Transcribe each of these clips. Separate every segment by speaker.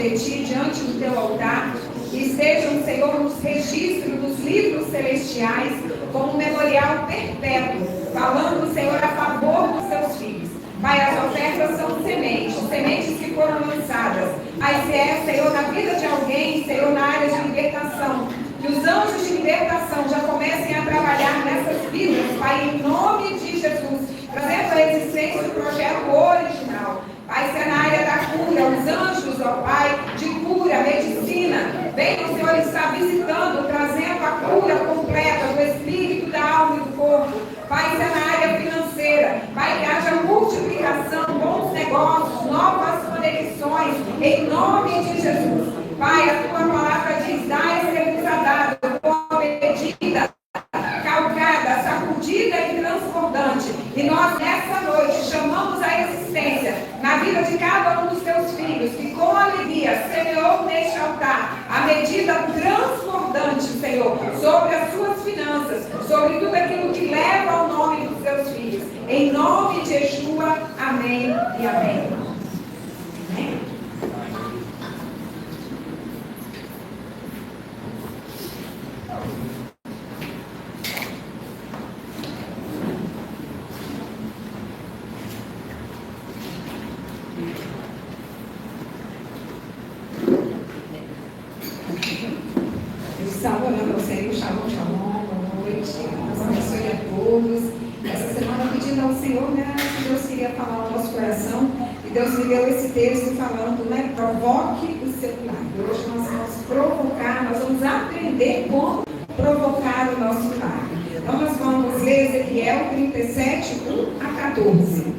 Speaker 1: de ti diante do teu altar, e estejam, Senhor, nos registros dos livros celestiais, como um memorial perpétuo, falando, Senhor, a favor dos teus filhos. Pai, as ofertas são sementes que foram lançadas. Pai, se é, Senhor, na vida de alguém, Senhor, na área de libertação, que os anjos de libertação já comecem a trabalhar nessas vidas, Pai, em nome de Jesus, trazendo a existência do projeto original. Pai, se é na área da cura, os anjos, ó Pai, de cura, medicina, venham, Senhor, estar visitando, trazendo a cura completa do espírito, da alma e do corpo. Pai, se é na área financeira, Pai, que haja multiplicação, bons negócios, novas conexões, em nome de Jesus. Pai, a tua palavra diz, dá e será dado, boa medida, calcada, sacudida e transbordante. E nós, nessa noite, chamamos a existência na vida de cada um dos teus filhos, que com alegria semeou neste altar a medida transbordante, Senhor, sobre as suas finanças, sobre tudo aquilo que leva ao nome dos teus filhos. Em nome de Yeshua, amém e amém. Amém. Shalom, shalom, boa noite, Deus abençoe a todos. Essa semana pedindo ao Senhor, né, que Deus queria falar ao nosso coração, e Deus me deu esse texto falando, né, provoque o seu milagre. Hoje nós vamos provocar, nós vamos aprender como provocar o nosso milagre. Então nós vamos ler Ezequiel 37, 1 a 14.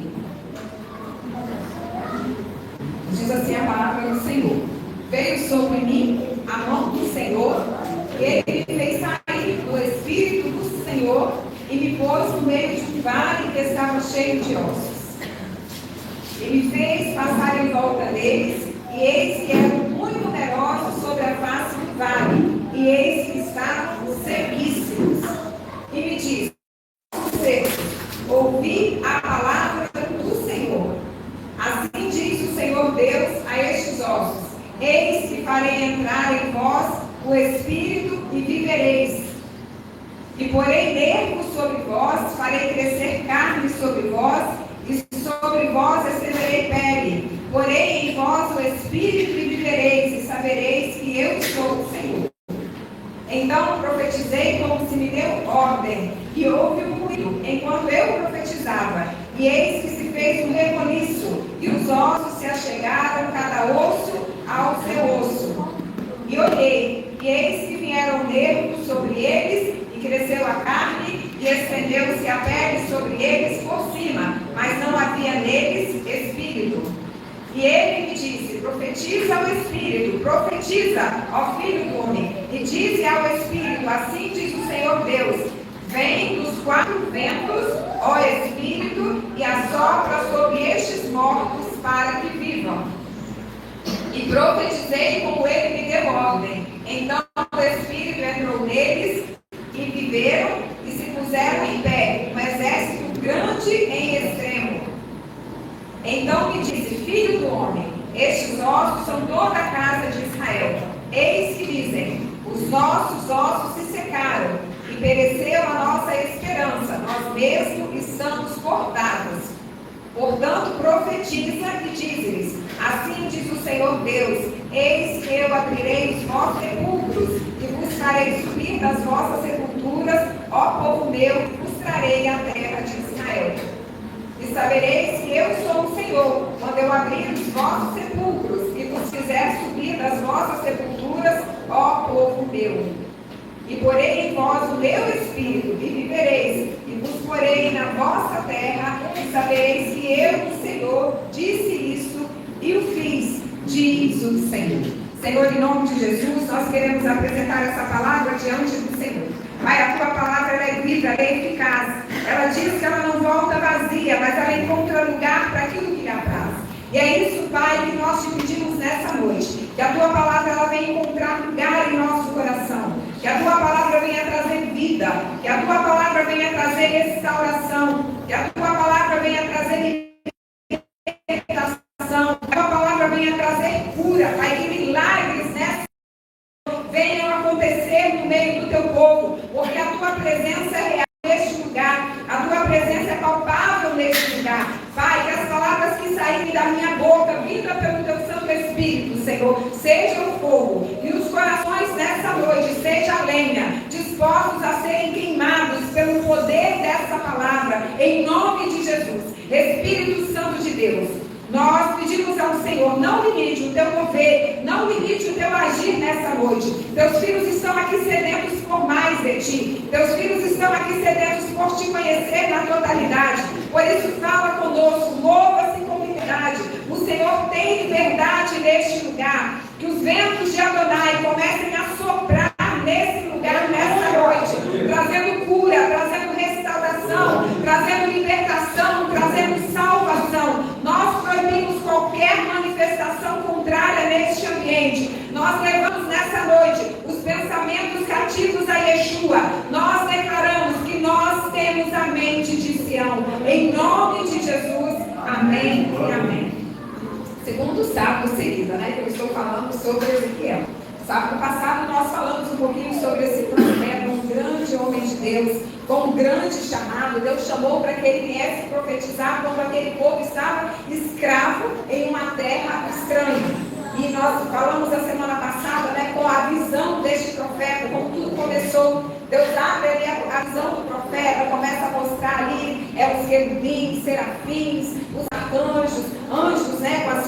Speaker 1: Diz assim a palavra do Senhor: veio sobre mim a mão do Senhor, e ele me fez sair do Espírito do Senhor e me pôs no meio de um vale que estava cheio de ossos. E me fez passar em volta deles, e eis que eram muito numerosos sobre a face do vale, e eis que estavam sequíssimos. E me disse: ouvi a palavra do Senhor. Assim diz o Senhor Deus a estes ossos: eis que farei entrar em vós o Espírito e vivereis. E porei nervos sobre vós, farei crescer carne sobre vós, e sobre vós estenderei pele. Porei em vós o Espírito e vivereis, e sabereis que eu sou o Senhor. Então profetizei como se me deu ordem, e houve um ruído enquanto eu profetizava. E eis que se fez um reboliço, e os ossos se achegaram, cada osso ao seu osso. E olhei, e eis que vieram nervos sobre eles, e cresceu a carne, e estendeu-se a pele sobre eles por cima, mas não havia neles espírito. E ele me disse: profetiza ao Espírito, profetiza, ó Filho do homem, e dize ao Espírito: assim diz o Senhor Deus: vem dos quatro ventos, ó Espírito, e assopra sobre estes mortos para que vivam. E profetizei como ele me deu ordem. Então o Espírito entrou neles, e viveram, e se puseram em pé, um exército grande em extremo. Então me disse: filho do homem, estes ossos são toda a casa de Israel. Eis que dizem: os nossos ossos se secaram, e pereceu a nossa esperança, nós mesmos estamos cortados. Portanto, profetiza e diz-lhes: assim diz o Senhor Deus: eis que eu abrirei os vossos sepulcros, e vos farei subir das vossas sepulturas, ó povo meu, e vos trarei a terra de Israel. E sabereis que eu sou o Senhor, quando eu abrir os vossos sepulcros, e vos fizer subir das vossas sepulturas, ó povo meu. E porei em vós o meu espírito, e vivereis, e vos porei na vossa terra, e sabereis que eu, o Senhor, disse isso, e o fiz, diz o Senhor. Senhor, em nome de Jesus, nós queremos apresentar essa palavra diante do Senhor. Pai, a tua palavra ela é viva, ela é eficaz. Ela diz que ela não volta vazia, mas ela encontra lugar para aquilo que lhe apraz. E é isso, Pai, que nós te pedimos nessa noite. Que a tua palavra ela venha encontrar lugar em nosso coração. Que a tua palavra venha trazer vida. Que a tua palavra venha trazer restauração. Que a tua palavra venha trazer libertação. Que a tua palavra venha trazer cura. Pai, que acontecer no meio do teu povo, porque a tua presença é real neste lugar, a tua presença é palpável neste lugar. Pai, que as palavras que saírem da minha boca, vinda pelo teu Santo Espírito, Senhor, sejam fogo, e os corações nessa noite sejam lenha, dispostos a serem queimados pelo poder dessa palavra, em nome de Jesus. Espírito Santo de Deus, nós pedimos ao Senhor, não limite o teu mover, não limite o teu agir nessa noite. Teus filhos estão aqui sedentos por mais de ti. Teus filhos estão aqui sedentos por te conhecer na totalidade. Por isso fala conosco, mova-se com liberdade. O Senhor tem liberdade neste lugar. Que os ventos de Adonai comecem a soprar nesse lugar, nessa noite, trazendo cura, trazendo restauração, trazendo libertação, trazendo salvação. Nós proibimos qualquer manifestação contrária neste ambiente. Nós levamos nessa noite os pensamentos cativos a Yeshua. Nós declaramos que nós temos a mente de Sião. Em nome de Jesus, amém e amém. Segundo sábado seguida, né, que eu estou falando sobre Ezequiel. Sábado passado nós falamos um pouquinho sobre esse profeta, um grande homem de Deus, com um grande chamado. Deus chamou para que ele viesse profetizar quando aquele povo estava escravo em uma terra estranha. E nós falamos a semana passada, né, com a visão deste profeta, como tudo começou. Deus abre ali a visão do profeta, começa a mostrar ali os querubins, serafins, os arcanjos, anjos, né, com as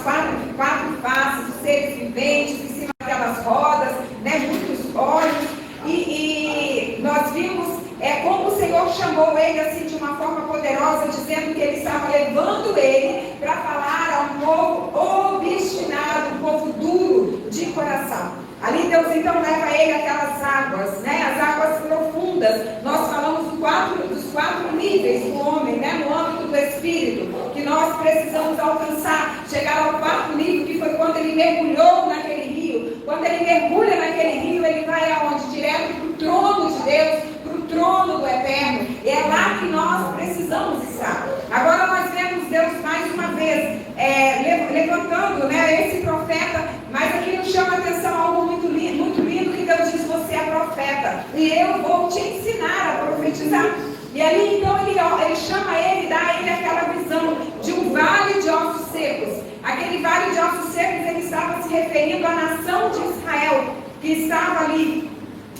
Speaker 1: quatro faces, os seres viventes, em cima daquelas rodas, né, muitos olhos. E nós vimos como o Senhor chamou ele assim de uma forma poderosa, dizendo que ele estava levando ele para falar a um povo obstinado, um povo duro de coração. Ali Deus então leva ele aquelas águas, né, as águas profundas. Nós falamos dos quatro níveis do homem, né, no âmbito do Espírito, que nós precisamos alcançar, chegar ao quarto nível, que foi quando ele mergulhou naquele rio. Quando ele mergulha naquele rio, ele vai aonde? Direto para o trono de Deus, para o trono do Eterno. E é lá que nós precisamos estar. Agora nós vemos Deus mais uma vez levantando, né, esse profeta, mas aqui nos chama a atenção algo muito lindo, que Deus diz: você é profeta e eu vou te ensinar a profetizar. E ali então ele chama ele, dá a ele aquela visão de um vale de ossos secos. Aquele vale de ossos secos, ele estava se referindo à nação de Israel, que estava ali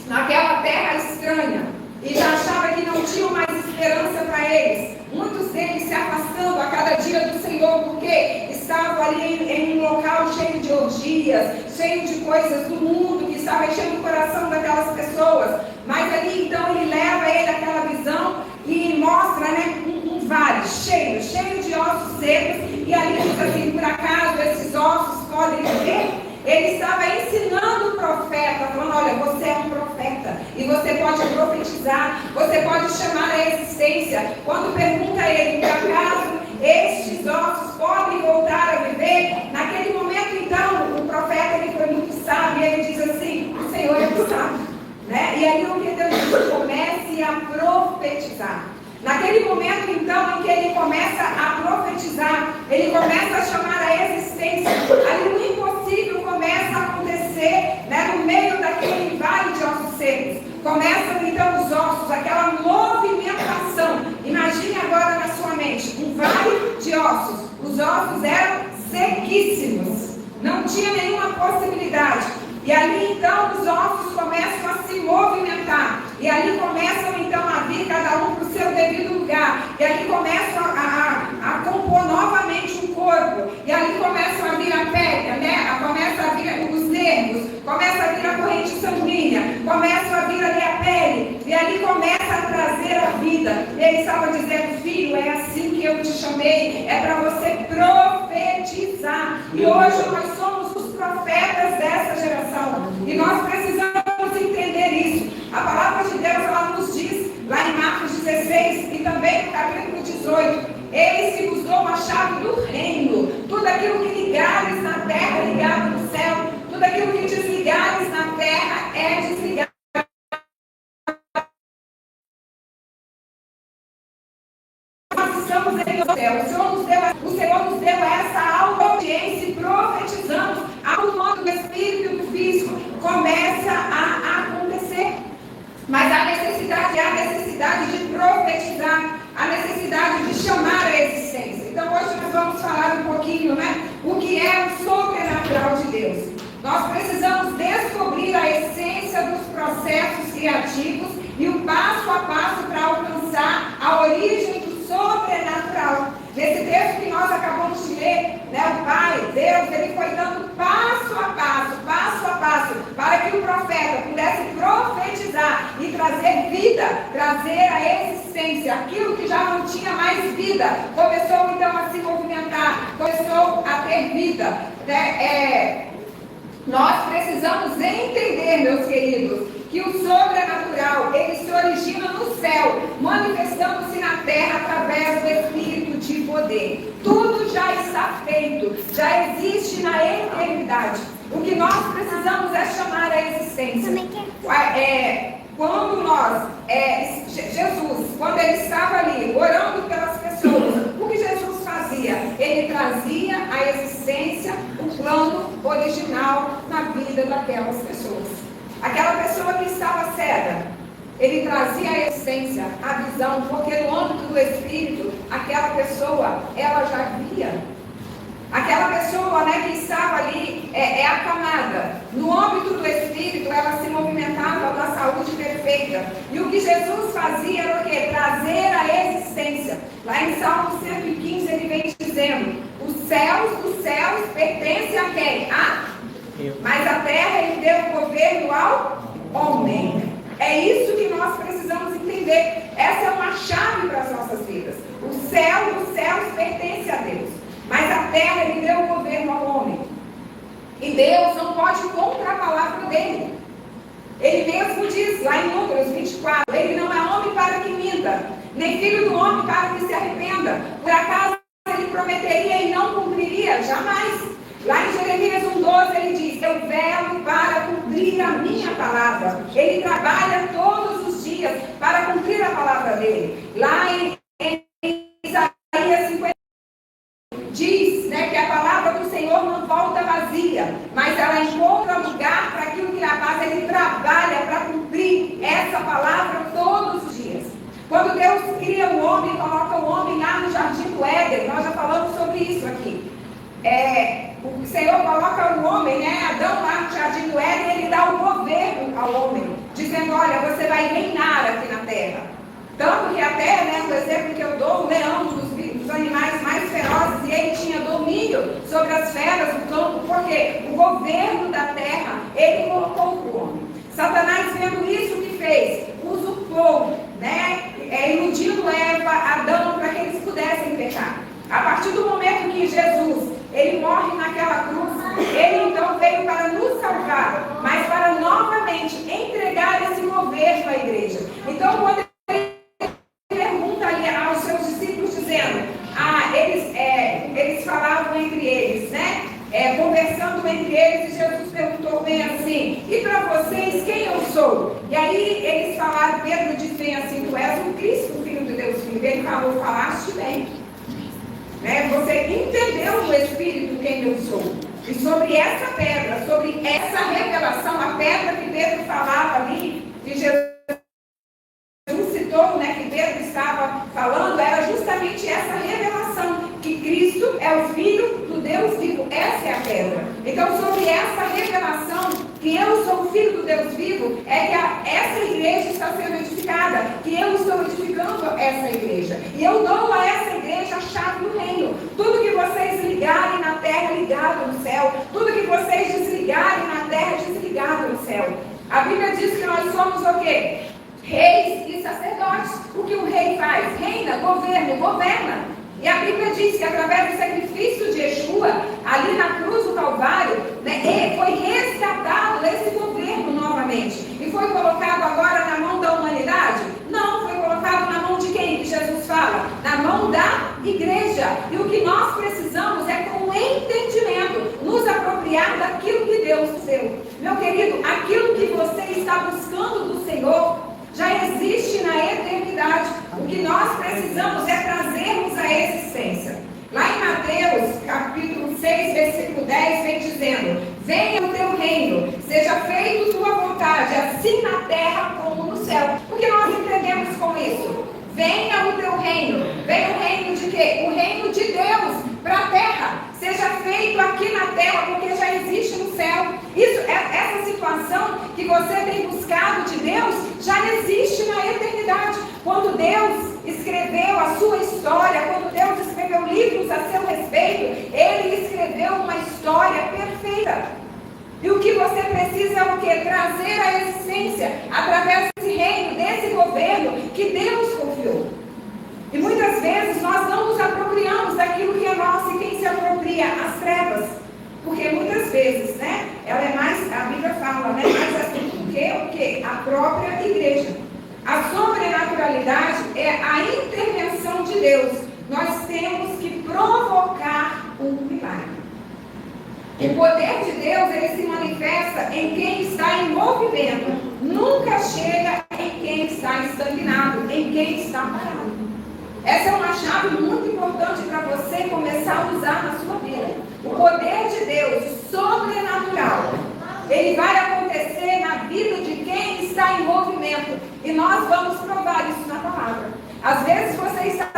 Speaker 1: naquela terra estranha e já achava que não tinham mais esperança para eles. Muitos deles se afastando a cada dia do Senhor, porque estavam ali em um local cheio de orgias, cheio de coisas do mundo, que estava enchendo o coração daquelas pessoas. Mas ali então ele leva ele aquela visão e mostra, né, um vale cheio de ossos secos. E ali diz assim: por acaso esses ossos podem viver? Ele estava ensinando o profeta, falando: olha, você é um profeta e você pode profetizar, você pode chamar a existência. Quando pergunta a ele: por acaso estes ossos podem voltar a viver? Naquele momento então o profeta, ele foi muito sábio, e ele diz assim: o Senhor é muito sábio, né? E aí o que Deus diz? Comece a profetizar. Naquele momento então em que ele começa a profetizar, ele começa a chamar a existência, ali o impossível começa a acontecer, né, no meio daquele vale de ossos secos. Começam então os ossos, aquela movimentação. Imagine agora na sua mente um vale de ossos. Os ossos eram sequíssimos, não tinha nenhuma possibilidade. E ali então os ossos começam a se movimentar. E ali começam então a vir cada um para o seu devido lugar. E ali começam a compor novamente um corpo. E ali começam a vir a pele, né? Começa a vir os nervos, começa a vir a corrente sanguínea, começa a vir ali a pele. E ali começa a trazer a vida. E ele estava dizendo: filho, é assim que eu te chamei, é para você profetizar. E hoje nós somos os profetas dessa geração. E nós precisamos entender isso. A palavra de Deus, ela nos diz, lá em Marcos 16 e também no capítulo 18: eis que vos dou a chave do reino. Tudo aquilo que ligares na terra é ligado no céu. Tudo aquilo que desligares na terra é desligado. Nós estamos em o céu. O Senhor nos deu essa audiência e profetizamos. A modo do espírito e do físico começa a acontecer. Deus. Nós precisamos descobrir a essência dos processos criativos e o passo a passo para alcançar a origem do sobrenatural. Nesse texto que nós acabamos de ler, né, o Pai, Deus, ele foi dando passo a passo, para que o profeta pudesse profetizar e trazer vida, trazer a existência, aquilo que já não tinha mais vida, começou então a se movimentar, começou a ter vida. Nós precisamos entender, meus queridos, que o sobrenatural, ele se origina no céu, manifestando-se na terra através do Espírito de poder. Tudo já está feito, já existe na eternidade. O que nós precisamos é chamar a existência. Quando Jesus, quando ele estava ali, orando pelas pessoas, o que Jesus fazia? Ele trazia a existência, o plano original na vida daquelas pessoas. Aquela pessoa que estava cega, ele trazia a essência, a visão, porque no âmbito do Espírito, aquela pessoa, ela já via. Aquela pessoa, né, que estava ali, acamada. No âmbito do Espírito, ela se movimentava na saúde perfeita. E o que Jesus fazia era o quê? Trazer a existência. Lá em Salmo 115, ele vem dizendo: os céus dos céus pertencem a quem? Mas a terra ele deu o governo ao homem. É isso que nós precisamos entender. Essa é uma chave para as nossas vidas. O céu dos céus pertence a Deus, mas a terra ele deu o governo ao homem. E Deus não pode ir contra a palavra dele. Ele mesmo diz lá em Números 24: ele não é homem para que minta, nem filho do homem para que se arrependa. Por acaso ele prometeria e não cumpriria? Jamais. Lá em Jeremias 1,12 ele diz: eu velo para cumprir a minha palavra. Ele trabalha todos os dias para cumprir a palavra dele. Lá em Isaías 50 diz, né, que a palavra do Senhor não volta vazia, mas ela encontra lugar para aquilo que ela faz. Ele trabalha para cumprir essa palavra todos os dias. Quando Deus cria o homem, coloca o homem lá no jardim do Éden, nós já falamos sobre isso aqui. O Senhor coloca o homem, né, Adão lá no jardim do Éden, ele dá o governo ao homem, dizendo: olha, você vai reinar aqui na terra. Tanto que a terra, né, o exemplo que eu dou, o leão, dos animais mais ferozes, e ele tinha domínio sobre as feras do campo, porque o governo da terra, ele colocou para o homem. Satanás, vendo isso, o que fez? Usurpou, né, iludindo Eva, Adão, para que eles pudessem pecar. A partir do momento que Jesus, ele morre naquela cruz, ele então veio para nos salvar, mas para novamente entregar esse governo à igreja. Então, quando ele pergunta ali aos seus discípulos, dizendo, eles falavam entre eles, né? Conversando entre eles, e Jesus perguntou bem assim: e para vocês, quem eu sou? E aí eles falaram, Pedro disse bem assim: tu és o Cristo, o Filho de Deus vivo. Ele falou: falaste bem. Você entendeu no Espírito quem eu sou. E sobre essa pedra, sobre essa revelação, a pedra que Pedro falava ali, que Jesus citou, né, que Pedro estava falando, era justamente essa revelação, que Cristo é o Filho do Deus vivo. Essa é a pedra. Então, sobre essa revelação, que eu sou o Filho do Deus vivo, é que essa igreja está sendo edificada, que eu estou edificando essa igreja. E eu dou a essa igreja a chave do reino. Tudo que vocês ligarem na terra, ligado no céu. Tudo que vocês desligarem na terra, desligado no céu. A Bíblia diz que nós somos o quê? Reis e sacerdotes. O que o rei faz? Reina, governa. E a Bíblia diz que através do sacrifício de Yeshua, ali na cruz do Calvário, né, foi resgatado esse governo novamente. E foi colocado agora na mão da humanidade? Não, foi colocado na mão de quem que Jesus fala? Na mão da igreja. E o que nós precisamos é, com entendimento, nos apropriar daquilo que Deus deu. Meu querido, aquilo que você está buscando do Senhor já existe na eternidade. O que nós precisamos é trazermos a existência. Lá em Mateus, capítulo 6, versículo 10, vem dizendo: venha o teu reino, seja feita tua vontade, assim na terra como no céu. O que nós entendemos com isso? Venha o teu reino. Venha o reino de quê? O reino de Deus para a terra. Seja feito aqui na terra, porque já existe no céu. Essa situação que você tem buscado de Deus já existe na eternidade. Quando Deus escreveu a sua história, quando Deus escreveu livros a seu respeito, Ele escreveu uma história perfeita. E o que você precisa é o quê? Trazer a existência através desse reino, desse governo que Deus confiou. E muitas vezes nós não nos apropriamos daquilo que é nosso, e quem se apropria? As trevas. Porque muitas vezes, né, ela é mais, a Bíblia fala, né, mais assim do que o quê? A própria igreja. A sobrenaturalidade é a intervenção de Deus. Nós temos que provocar um milagre. O poder de Deus, ele se manifesta em quem está em movimento. Nunca chega em quem está estagnado, em quem está parado. Essa é uma chave muito importante para você começar a usar na sua vida. O poder de Deus, sobrenatural, ele vai acontecer na vida de quem está em movimento. E nós vamos provar isso na palavra. Às vezes você está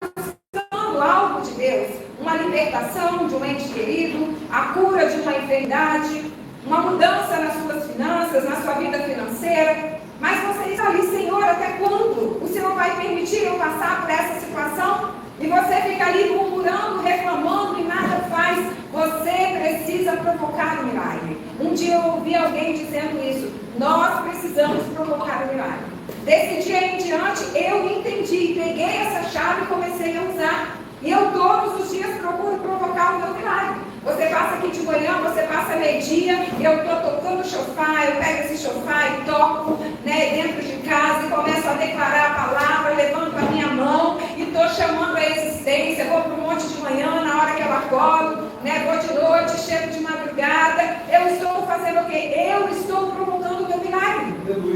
Speaker 1: buscando algo de Deus, uma libertação de um ente querido, a cura de uma enfermidade, uma mudança nas suas finanças, na sua vida financeira. Mas você está ali, Senhor, até quando o Senhor vai permitir eu passar por essa situação? E você fica ali murmurando, reclamando e nada faz. Você precisa provocar um milagre. Um dia eu ouvi alguém dizendo isso. Nós precisamos provocar um milagre. Desse dia em diante eu entendi, peguei essa chave e comecei a usar. E eu todos os dias procuro provocar o meu milagre. Você passa aqui de manhã, você passa meio-dia, eu estou tocando chofar, eu pego esse chofar e toco, né, dentro de casa e começo a declarar a palavra, levanto a minha mão e estou chamando a existência. Vou para o monte de manhã, na hora que eu acordo, né, vou de noite, chego de madrugada. Eu estou fazendo o quê? Eu estou provocando o meu milagre.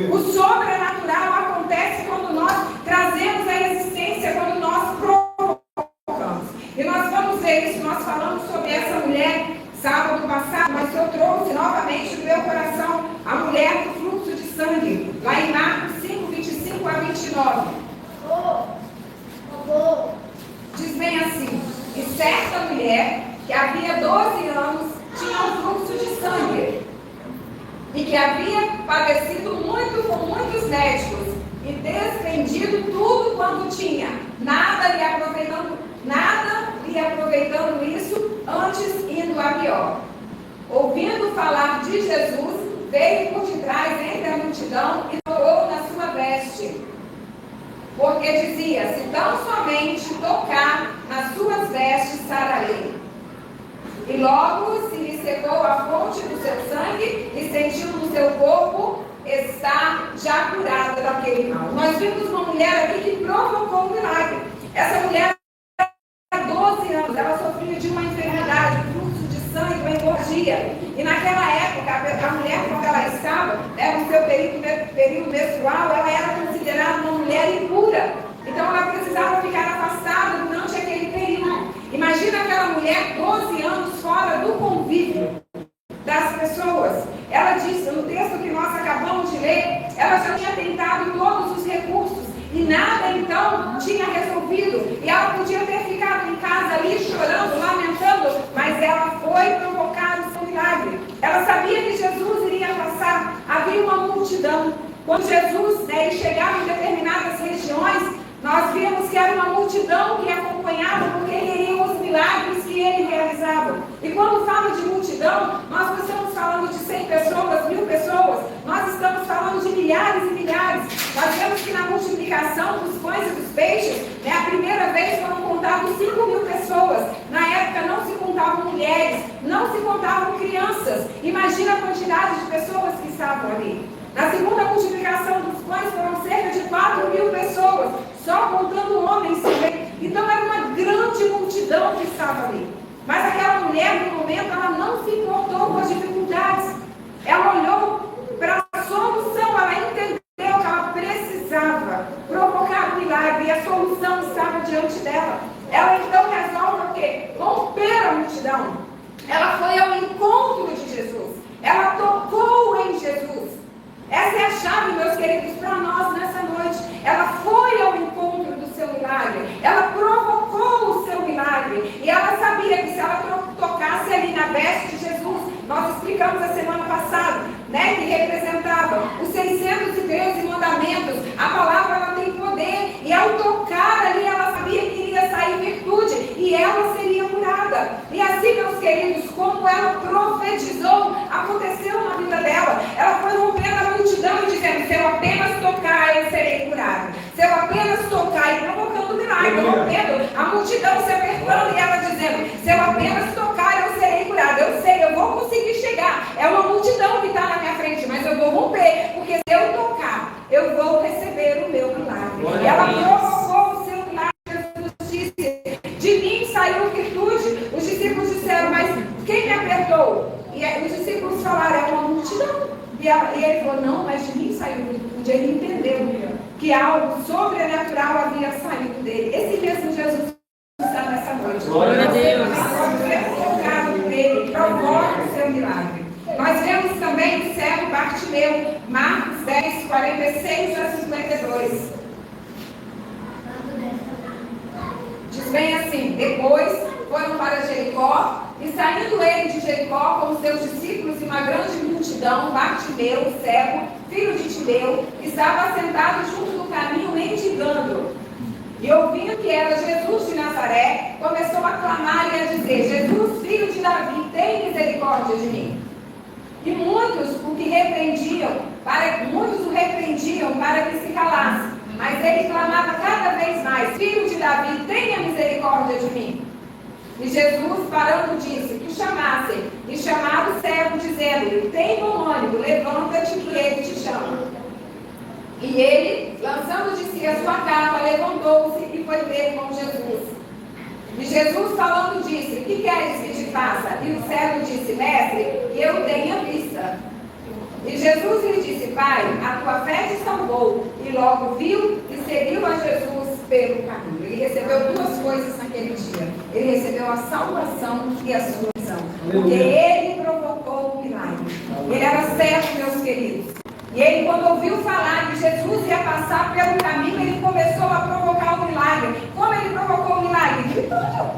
Speaker 1: O sobrenatural acontece quando nós trazemos a existência, quando nós provocamos. E nós vamos ver isso, nós falamos sobre essa mulher sábado passado, mas eu trouxe novamente no meu coração a mulher do fluxo de sangue, lá em Marcos 5, 25 a 29. Diz bem assim: e certa mulher que havia 12 anos tinha um fluxo de sangue, e que havia padecido muito com muitos médicos, e despendido tudo quanto tinha, nada lhe aproveitando isso, antes indo a pior. Ouvindo falar de Jesus, veio por detrás entre a multidão e tocou na sua veste. Porque dizia: se tão somente tocar nas suas vestes, sararei. E logo se lhe secou a fonte do seu sangue e sentiu no seu corpo estar já curada daquele mal. Nós vimos uma mulher aqui que provocou um milagre. Essa mulher, há 12 anos, ela sofria de uma enfermidade, um fluxo de sangue, uma hemorragia. E naquela época, a mulher, quando ela estava, no seu período menstrual, ela era considerada uma mulher impura. Então ela precisava ficar afastada durante aquele período. Imagina aquela mulher 12 anos fora do convívio das pessoas. Ela disse, no texto que nós acabamos de ler, ela já tinha tentado todos os recursos e nada então tinha resolvido. E ela podia ter ficado em casa ali chorando, lamentando, mas ela foi provocar o seu milagre. Ela sabia que Jesus iria passar. Havia uma multidão. Quando Jesus ele chegava em determinadas regiões, nós vimos que era uma multidão que acompanhava, porque queriam os milagres que ele realizava. E quando fala de multidão, nós não estamos falando de 100 pessoas, 1000 pessoas, nós estamos falando de milhares e milhares. Nós vemos que na multiplicação dos pães e dos peixes, a primeira vez foram contados 5.000 pessoas. Na época não se contavam mulheres, não se contavam crianças. Imagina a quantidade de pessoas que estavam ali. Na segunda multiplicação dos pães foram cerca de 4.000 pessoas, só contando homens também. Então era uma grande multidão que estava ali. Mas aquela mulher, no momento, ela não se importou com as dificuldades. Ela olhou para a solução, ela entendeu que ela precisava provocar um milagre e a solução estava diante dela. Ela então resolve o quê? Romper a multidão. Ela foi ao encontro de Jesus. Ela tocou em Jesus. Essa é a chave, meus queridos, para nós nessa noite. Ela foi ao encontro do seu milagre. Ela provocou o seu milagre. E ela sabia que se ela tocasse ali na veste de Jesus, nós explicamos a semana né, que representava os 613 mandamentos. A palavra ela tem poder, e ao tocar ali ela sabia que iria sair virtude e ela seria curada. E assim, meus queridos, como ela profetizou, aconteceu na vida dela. Ela foi rompendo a multidão e dizendo: se eu apenas tocar, eu serei curada. Se eu apenas tocar, e provocando milagre, rompendo a multidão, se apertando, e ela dizendo: se eu apenas tocar, eu serei curada. Eu sei, eu vou conseguir chegar. É uma multidão que está na minha frente, mas eu vou romper, porque se eu tocar, eu vou receber o meu milagre. E ela provocou o seu milagre. Jesus disse: de mim saiu virtude. Os discípulos disseram: mas quem me apertou? E os discípulos falaram: é uma multidão. E ele falou: não, mas de mim saiu virtude. Ele entendeu que algo sobrenatural havia saído dele. Esse mesmo Jesus está nessa noite.
Speaker 2: Glória a Deus.
Speaker 1: Tocado por ele, provoca o seu milagre. Nós vemos também o cego Bartimeu, Marcos 10, 46 a 52. Diz bem assim: depois foram para Jericó, e saindo ele de Jericó com os seus discípulos e uma grande multidão, Bartimeu, o cego, filho de Timeu, estava sentado junto do caminho mendigando. E ouvindo que era Jesus de Nazaré, começou a clamar e a dizer: Jesus, filho de Davi, tem misericórdia de mim. E muitos o repreendiam para que se calasse. Mas ele clamava cada vez mais: filho de Davi, tenha misericórdia de mim. E Jesus, parando, disse que o chamassem. E chamado o cego, dizendo: tem bom ânimo, levanta-te, que ele te chama. E ele, lançando de si a sua capa, levantou-se e foi ter com Jesus. E Jesus, falando, disse: que queres que te faça? E o cego disse: mestre, que eu tenha vista. E Jesus lhe disse: pai, a tua fé te salvou. E logo viu e seguiu a Jesus pelo caminho. Ele recebeu duas coisas naquele dia. Ele recebeu a salvação e a sua visão. Porque ele provocou o milagre. Ele era cego, meus queridos. E ele, quando ouviu falar que Jesus ia passar pelo caminho, ele começou a provocar o milagre. Como ele provocou o milagre? Gritando.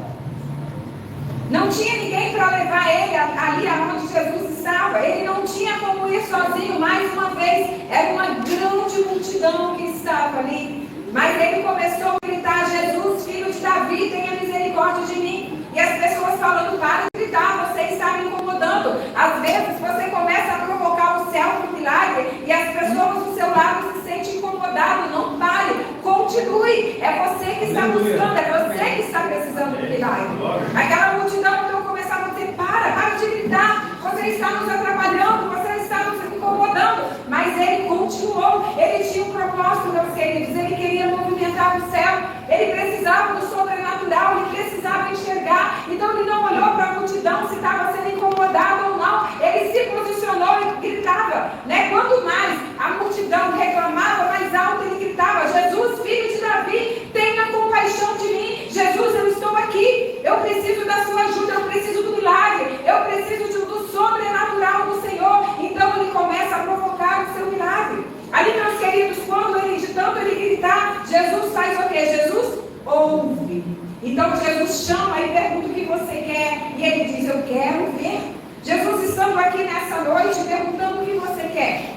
Speaker 1: Não tinha ninguém para levar ele ali aonde Jesus estava. Ele não tinha como ir sozinho. Mais uma vez, era uma grande multidão que estava ali. Mas ele começou a gritar: Jesus, filho de Davi, tenha misericórdia de mim. E as pessoas falando: para de gritar, você está me incomodando. Às vezes você começa a provocar o céu para o milagre e as pessoas do seu lado se sentem incomodadas. Não pare, continue. É você que está buscando, é você que está precisando do milagre. Aquela multidão então começava a dizer: para de gritar, você está nos atrapalhando, você está nos incomodando. Mas ele continuou. Ele tinha um propósito, meus queridos. Ele queria movimentar o céu. Ele precisava do sobrenatural, ele precisava enxergar. Então ele não olhou para a multidão se estava sendo incomodado ou não. Ele se posicionou e gritava, né? Quanto mais a multidão reclamava, mais alto ele gritava: Jesus, filho de Davi, tenha compaixão de mim. Jesus, eu estou aqui. Eu preciso da sua ajuda, eu preciso do milagre, eu preciso do sobrenatural do Senhor. Então ele começa a provocar o seu milagre. Ali, meus queridos, quando ele, de tanto ele gritar, Jesus faz o quê? Jesus ouve. Então Jesus chama e pergunta: o que você quer? E ele diz: eu quero ver. Jesus estando aqui nessa noite perguntando: o que você quer?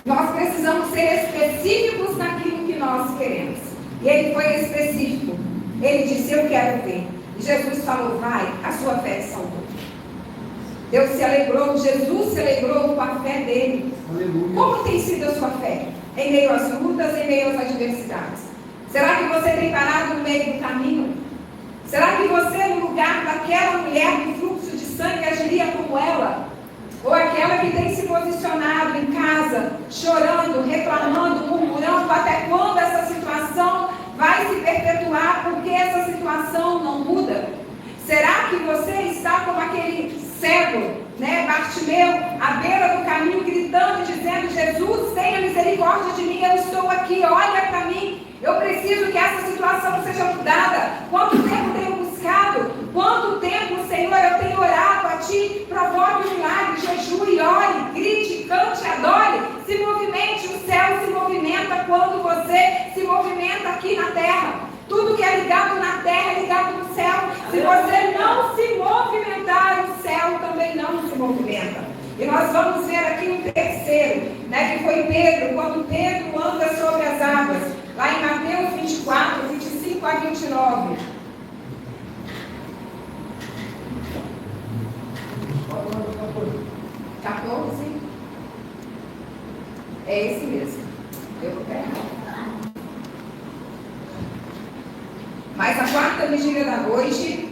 Speaker 1: Nós precisamos ser específicos naquilo que nós queremos. E ele foi específico. Ele disse: eu quero ver. E Jesus falou: vai, a sua fé te salvou. Deus se alegrou, Jesus se alegrou com a fé dele. Aleluia. Como tem sido a sua fé? Em meio às lutas, em meio às adversidades. Será que você tem parado no meio do caminho? Será que você, no lugar daquela mulher do fluxo de sangue, agiria como ela? Ou aquela que tem se posicionado em casa, chorando, reclamando, murmurando, até quando essa situação vai se perpetuar? Porque essa situação não muda? Será que você está como aquele cego, né, Bartimeu, à beira do caminho, gritando, dizendo: Jesus, tenha misericórdia de mim, eu estou aqui, olha para mim, eu preciso que essa situação seja mudada. Quanto tempo tenho buscado? Quanto tempo, Senhor, eu tenho orado a Ti? Provoque o milagre, jejue, ore, grite, cante, adore, se movimente. O céu se movimenta quando você se movimenta aqui na terra. Tudo que é ligado na terra é ligado no céu. Se você não se movimentar, o céu também não se movimenta. E nós vamos ver aqui um terceiro, né, que foi Pedro, quando Pedro anda sobre as águas, lá em Mateus 24, 25 a 29.
Speaker 2: Qual
Speaker 1: 14? É esse mesmo. Eu vou pegar. Mas à quarta vigília da noite,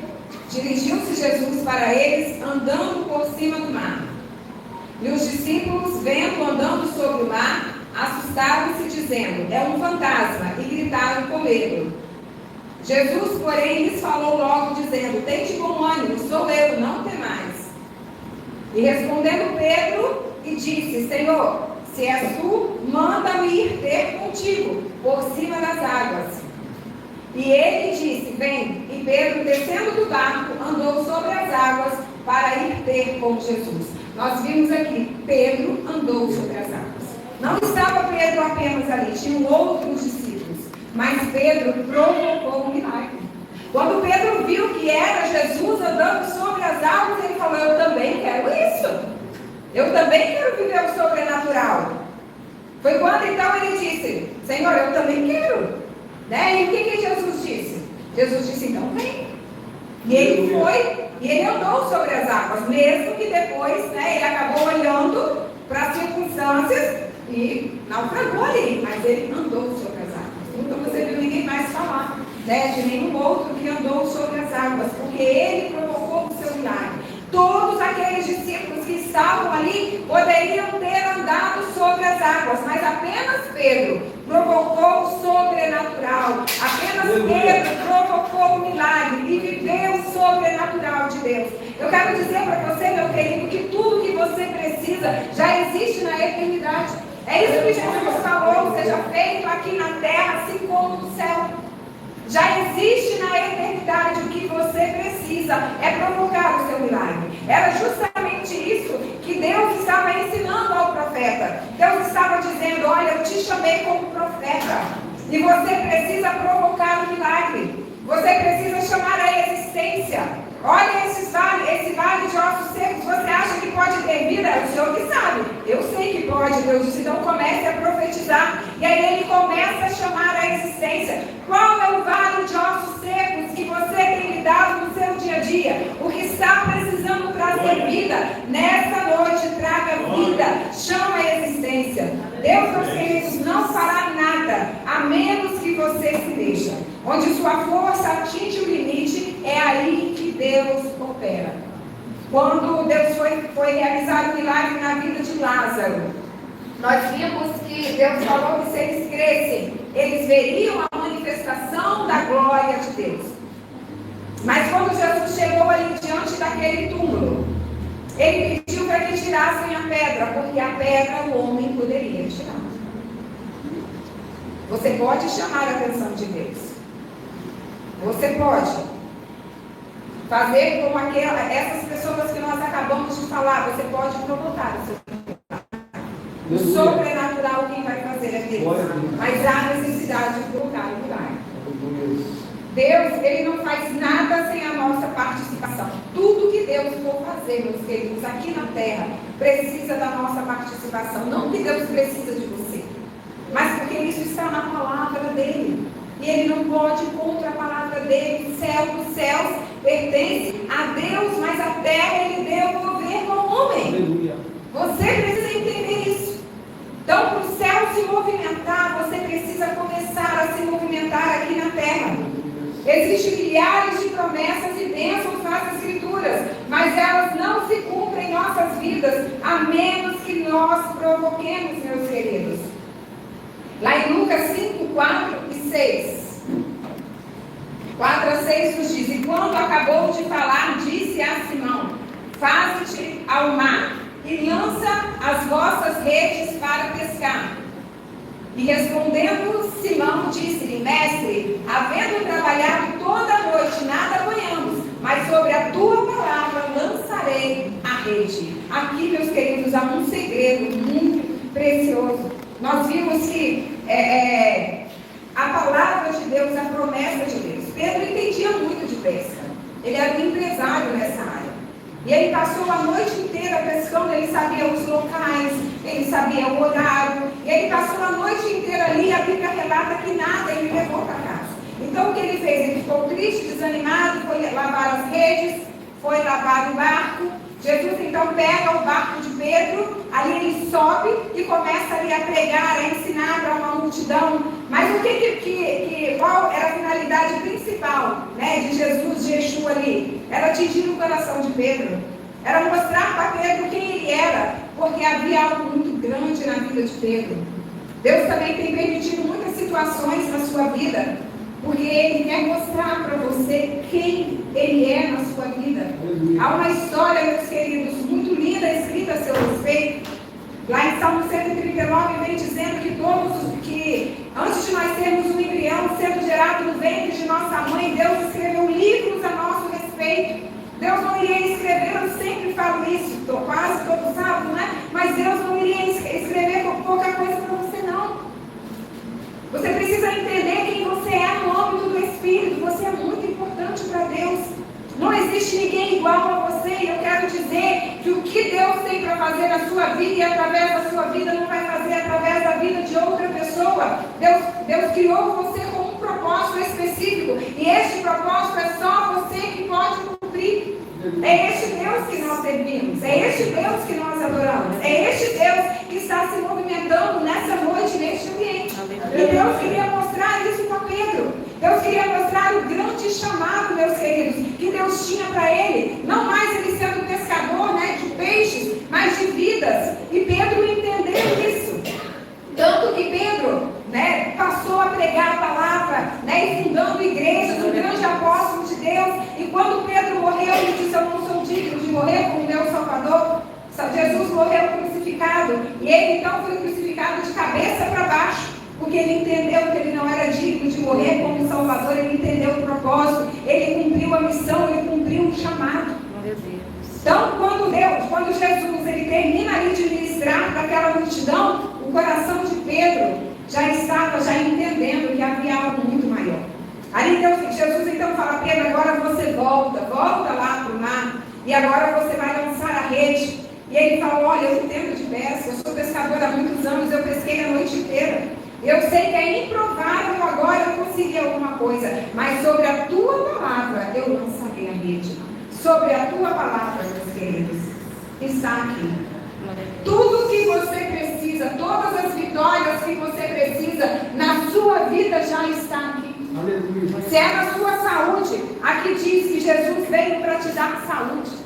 Speaker 1: dirigiu-se Jesus para eles, andando por cima do mar. E os discípulos, vendo andando sobre o mar, assustaram-se, dizendo: é um fantasma, e gritaram com medo. Jesus, porém, lhes falou logo, dizendo: tende bom ânimo, sou eu, não temais. E respondendo Pedro, e disse: Senhor, se és tu, manda-me ir ter contigo, por cima das águas. E ele disse: vem. E Pedro, descendo do barco, andou sobre as águas para ir ter com Jesus. Nós vimos aqui, Pedro andou sobre as águas. Não estava Pedro apenas ali, tinham outros discípulos. Mas Pedro provocou um milagre. Quando Pedro viu que era Jesus andando sobre as águas, ele falou: eu também quero isso. Eu também quero viver o sobrenatural. Foi quando então ele disse: Senhor, eu também quero. Né? E o que Jesus disse? Jesus disse: então vem. E ele foi, e ele andou sobre as águas, mesmo que depois, né, ele acabou olhando para as circunstâncias e naufragou ali, mas ele andou sobre as águas. Então você viu ninguém mais falar, né, de nenhum outro que andou sobre as águas, porque ele provocou o seu milagre. Todos aqueles discípulos que estavam ali poderiam ter andado sobre as águas, mas apenas Pedro provocou o sobrenatural. Apenas Pedro provocou o milagre e viveu o sobrenatural de Deus. Eu quero dizer para você, meu querido, que tudo que você precisa já existe na eternidade. É isso que Jesus falou: seja feito aqui na terra, assim como no céu. Já existe na eternidade. O que você precisa é provocar o seu milagre. Era justamente isso que Deus estava ensinando ao profeta. Deus estava dizendo: olha, eu te chamei como profeta, e você precisa provocar o milagre. Você precisa chamar a existência. Olha esse vale de ossos secos. Você acha que pode ter vida? É o Senhor que sabe. Eu sei que pode. Deus disse: então comece a profetizar. E aí ele começa a chamar a existência. Qual é o vale de ossos secos que você tem lidado no seu dia a dia? O que está precisando trazer vida? Nessa noite, traga vida. Chama a existência. Deus, meus queridos, não fará nada a menos que você se deixe. Onde sua força atinge o limite, é aí que Deus opera. Quando Deus foi realizar o milagre na vida de Lázaro, nós vimos que Deus falou que se eles crescem, eles veriam a manifestação da glória de Deus. Mas quando Jesus chegou ali diante daquele túmulo, ele pediu para que tirassem a pedra, porque a pedra o homem poderia tirar. Você pode chamar a atenção de Deus. Você pode fazer como essas pessoas que nós acabamos de falar. Você pode provocar o seu o sobrenatural. Quem vai fazer é Deus. Mas há necessidade de provocar o milagre. Deus, ele não faz nada sem a nossa participação. Tudo que Deus for fazer, meus queridos, aqui na terra, precisa da nossa participação. Não que Deus precisa de você, mas porque isso está na palavra dele. E ele não pode ir contra a palavra dele. O céu dos céus pertence a Deus, mas a terra ele deu o governo ao homem. Aleluia. Você precisa entender isso. Então, para o céu se movimentar, você precisa começar a se movimentar aqui na terra. Existem milhares de promessas e bênçãos nas Escrituras, mas elas não se cumprem em nossas vidas, a menos que nós provoquemos, meus queridos. Lá em Lucas 5, 4 e 6. 4 a 6 nos diz: e quando acabou de falar, disse a Simão: faze-te ao mar e lança as vossas redes para pescar. E respondendo Simão, disse-lhe: mestre, havendo trabalhado toda a noite, nada apanhamos, mas sobre a tua palavra lançarei a rede. Aqui, meus queridos, há um segredo muito precioso. Nós vimos que a palavra de Deus, a promessa de Deus. Pedro entendia muito de pesca. Ele era um empresário nessa área. E ele passou a noite inteira pescando. ele sabia os locais, ele sabia o horário, e ele passou a noite inteira ali, a Bíblia relata que nada ele levou para casa. Então o que ele fez? Ele ficou triste, desanimado, foi lavar as redes, foi lavar o barco. Jesus então pega o barco de Pedro, ali ele sobe e começa ali a pregar, a ensinar para uma multidão. Mas qual era a finalidade principal, né, de Jesus, de Yeshua ali? Era atingir o coração de Pedro, era mostrar para Pedro quem ele era, porque havia algo muito grande na vida de Pedro. Deus também tem permitido muitas situações na sua vida, porque Ele quer mostrar para você quem Ele é na sua vida. Há uma história, meus queridos, muito linda escrita a seu respeito. Lá em Salmo 139 vem dizendo que antes de nós termos um embrião sendo gerado no ventre de nossa mãe, Deus escreveu livros a nosso respeito. Deus não iria escrever, eu sempre falo isso, quase todos sabem, né? Mas Deus não iria escrever pouca coisa para você, não. Você precisa entender quem você é no âmbito do Espírito. Você é muito importante para Deus. Não existe ninguém igual a você. E eu quero dizer que o que Deus tem para fazer na sua vida e através da sua vida não vai fazer através da vida de outra pessoa. Deus criou você com um propósito específico. E este propósito é só você que pode cumprir. É este Deus que nós servimos. É este Deus que nós adoramos. É este Deus que está se movimentando nessa noite, neste ambiente. E Deus queria mostrar isso para Pedro. Deus queria mostrar o grande chamado, meus queridos, que Deus tinha para ele. Não mais ele sendo pescador, né, de peixes, mas de vidas. E Pedro entendeu isso. Tanto que Pedro, né, passou a pregar a palavra, né, e fundando igrejas, um grande apóstolo de Deus. E quando Pedro morreu, ele disse: eu não sou digno de morrer como meu Salvador. Jesus morreu crucificado. E ele então foi crucificado de cabeça para baixo, porque ele entendeu que ele não era digno de morrer como Salvador. Ele entendeu o propósito, ele cumpriu a missão, ele cumpriu o chamado. Então, quando Jesus ele termina ali de ministrar para aquela multidão, o coração de Pedro já estava entendendo que havia algo muito maior. Ali Jesus então fala: Pedro, agora você volta lá para o mar, e agora você vai lançar a rede. E ele fala: olha, eu entendo de pesca, eu sou pescador há muitos anos, eu pesquei a noite inteira. Eu sei que é improvável agora eu conseguir alguma coisa, mas sobre a tua palavra eu lançarei a rede. Sobre a tua palavra, meus queridos, está aqui. Tudo que você precisa, todas as vitórias que você precisa na sua vida já está aqui. Aleluia. Se é na sua saúde, aqui diz que Jesus veio para te dar saúde.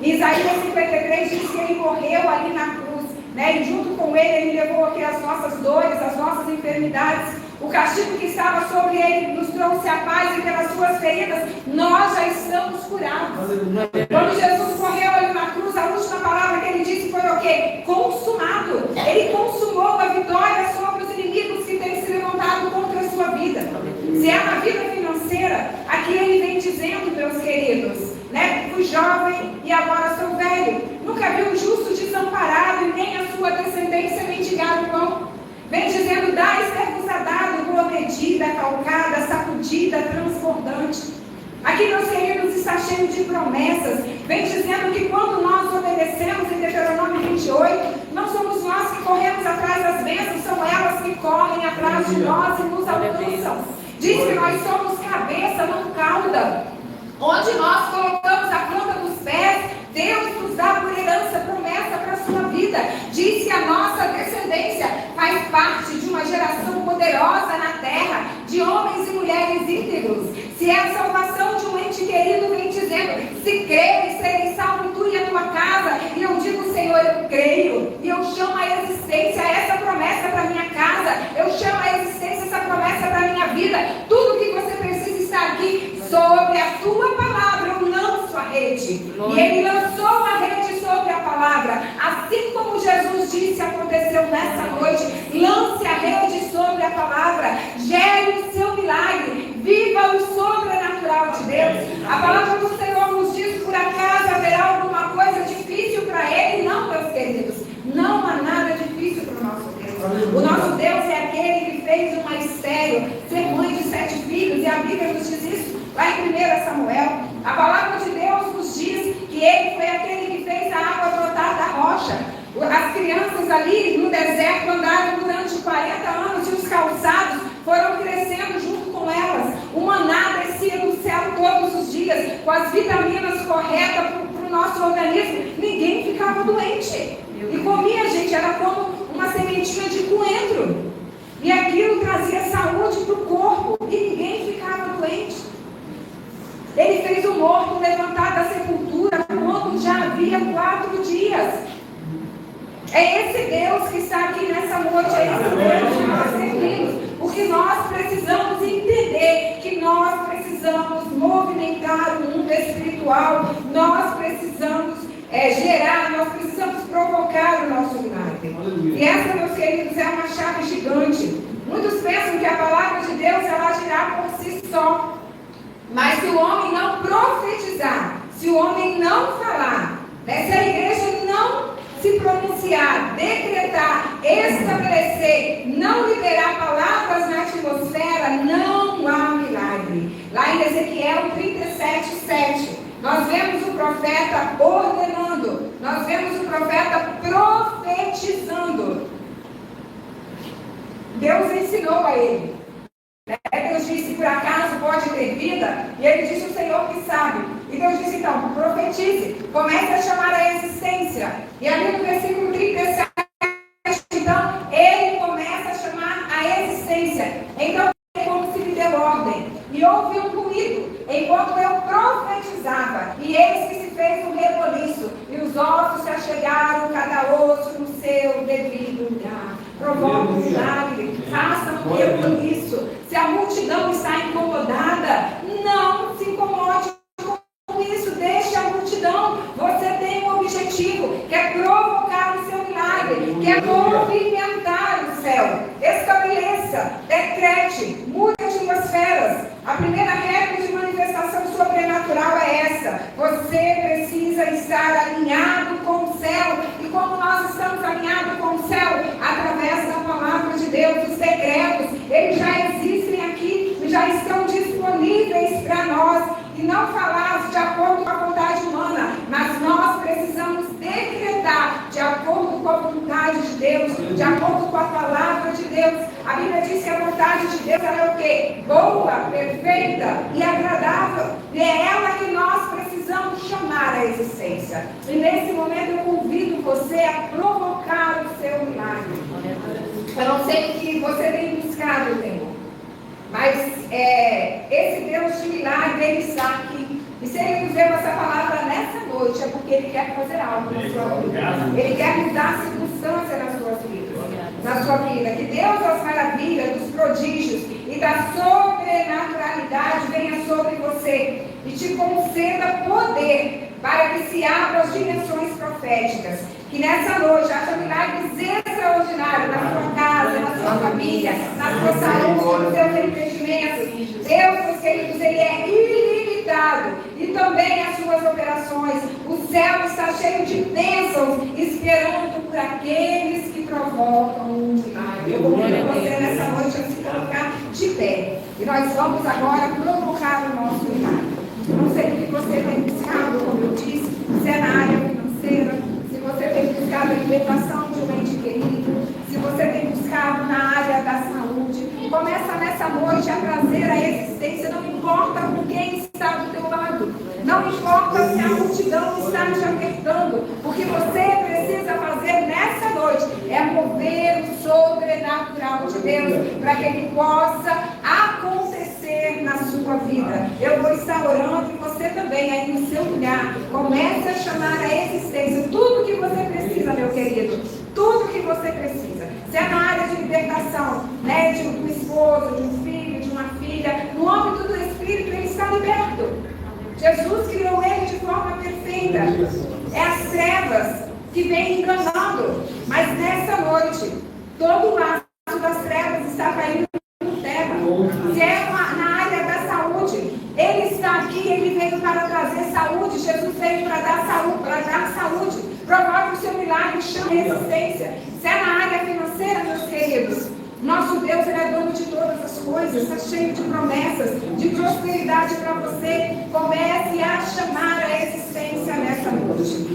Speaker 1: Isaías 53 diz que ele morreu ali na cruz, né? E junto com ele levou aqui as nossas dores, as nossas enfermidades. O castigo que estava sobre ele nos trouxe a paz, e pelas suas feridas nós já estamos curados. Quando Jesus morreu ali na cruz, a última palavra que ele disse foi o quê? Consumado. Ele consumou a vitória sobre os inimigos que têm se levantado contra a sua vida. Se é na vida financeira, aqui ele vem dizendo, meus queridos, né? Fui jovem e agora sou velho. Nunca vi um justo desamparado e nem a sua descendência mendigar o pão. Vem dizendo: dá ser-vos a dado, progredida, calcada, sacudida, transbordante. Aqui, meus queridos, está cheio de promessas. Vem dizendo que quando nós obedecemos em Deuteronômio 28, não somos nós que corremos atrás das bênçãos, são elas que correm atrás de nós e nos alcançam. Diz que nós somos cabeça, não cauda. Onde nós colocamos a planta dos pés, Deus nos dá por herança, promessa para a sua vida. Diz que a nossa descendência faz parte de uma geração poderosa na terra, de homens e mulheres íntegros. Se é a salvação de um ente querido, vem dizendo: se creres, sereis salvo tu e a tua casa. E eu digo: Senhor, eu creio, e eu chamo a existência essa promessa para minha casa, eu chamo a existência essa promessa para minha vida. Tudo que você precisa está aqui. Sobre a tua palavra eu lanço a rede. E ele lançou a rede sobre a palavra. Assim como Jesus disse, aconteceu nessa noite. Lance a rede sobre a palavra. Gere o seu milagre. Viva o sobrenatural de Deus. A palavra do Senhor nos diz: por acaso haverá alguma coisa difícil para ele? Não, meus queridos. Não há nada difícil para o nosso Deus. O nosso Deus é aquele que fez uma Esther ser mãe de 7 filhos. E a Bíblia nos diz isso lá em 1 Samuel. A palavra de Deus nos diz que ele foi aquele que fez a água brotar da rocha. crianças ali no deserto andaram durante 40 anos e os calçados foram crescendo junto com elas. O maná descia do céu todos os dias, com as vitaminas corretas para o nosso organismo. Ninguém ficava doente. E comia, gente, era como uma sementinha de coentro. E aquilo trazia saúde para o corpo e ninguém ficava doente. Ele fez o morto levantar da sepultura quando já havia 4 dias. É esse Deus que está aqui nessa noite, é esse Deus que nós servimos. Porque nós precisamos entender que nós precisamos movimentar o mundo espiritual, nós precisamos gerar, nós precisamos provocar o nosso milagre. E essa, meus queridos, é uma chave gigante. Muitos pensam que a palavra de Deus ela agirá por si só. Mas se o homem não profetizar, se o homem não falar, se a igreja não se pronunciar, decretar, estabelecer, não liberar palavras na atmosfera, não há milagre. Lá em Ezequiel 37:7, nós vemos o profeta ordenando, nós vemos o profeta profetizando. Deus ensinou a ele. Deus disse, por acaso pode ter vida? E ele disse, o Senhor que sabe. E Deus disse, então, profetize, comece a chamar a existência. E ali no versículo 37, então, ele começa a chamar a existência. Então, é como se lhe deu ordem. E houve um ruído, enquanto eu profetizava. E eis que se fez um reboliço. E os ossos se achegaram, cada osso no seu devido lugar. Provoca um milagre, faça um reboliço. Se a multidão está incomodada, não se incomode com isso, deixe a multidão. Você tem um objetivo, que é provocar o seu milagre, que é movimentar o céu. Estabeleça, decrete, mude atmosferas. A primeira regra de manifestação sobrenatural é essa. Você precisa estar alinhado com o céu. E como nós estamos alinhados com o céu? Através da palavra de Deus, os decretos, eles já existem aqui, já estão disponíveis para nós. E não falar de acordo com a vontade humana, mas nós precisamos decretar de acordo com a vontade de Deus, de acordo com a palavra de Deus. A Bíblia diz que a vontade de Deus é o quê? Boa, perfeita e agradável. E é ela que nós precisamos chamar à existência. E nesse momento eu convido você a provocar o seu milagre. Eu não sei o que você tem buscado, Senhor. Mas esse Deus de milagre, Ele está aqui. E se Ele nos deu essa palavra nessa noite, é porque Ele quer fazer algo na sua vida. Ele quer mudar a circunstância na sua vida. Que Deus das maravilhas, dos prodígios e da sobrenaturalidade venha sobre você e te conceda poder para que se abram as dimensões proféticas. Que nessa noite haja milagres extraordinários na sua casa, na sua família, na sua saúde, nos seus empreendimentos. Deus, meus queridos, Ele é ilimitado. E também as suas operações. O céu está cheio de bênçãos, esperando por aqueles que provocam um milagre. Eu convido você nessa noite a se colocar de pé. E nós vamos agora provocar o nosso milagre. Não sei o que você tem buscado, como eu disse, se é na área financeira. Se você tem buscado a libertação de um ente querido, se você tem buscado na área da saúde, começa nessa noite a trazer a existência, não importa com quem está do teu lado, não importa se a multidão está te apertando, o que você precisa fazer nessa noite é mover o sobrenatural de Deus, para que Ele possa acontecer na sua vida. Eu vou estar orando e você também aí no seu lugar, comece a chamar a existência, tudo que você precisa, meu querido, tudo que você precisa. Se é na área de libertação, né, de um esposo, de um filho, de uma filha, no âmbito do Espírito, ele está liberto. Jesus criou ele de forma perfeita. É as trevas que vêm enganando. Mas nessa noite, todo o laço das trevas está caindo por terra. Se é na área da saúde, Ele está aqui, Ele veio para trazer saúde. Jesus veio para dar saúde. Provoque o seu milagre, chame resistência. Se é na área financeira, meus queridos, nosso Deus, Ele é dono de todas as coisas, está cheio de promessas, de prosperidade para você. Comece a chamar a existência nessa noite.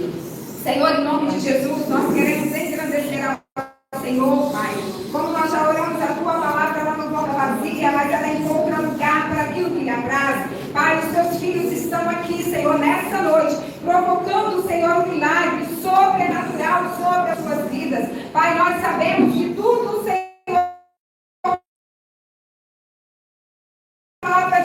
Speaker 1: Senhor, em nome de Jesus, nós queremos engrandecer a sobrenatural sobre as suas vidas. Pai, nós sabemos que tudo o Senhor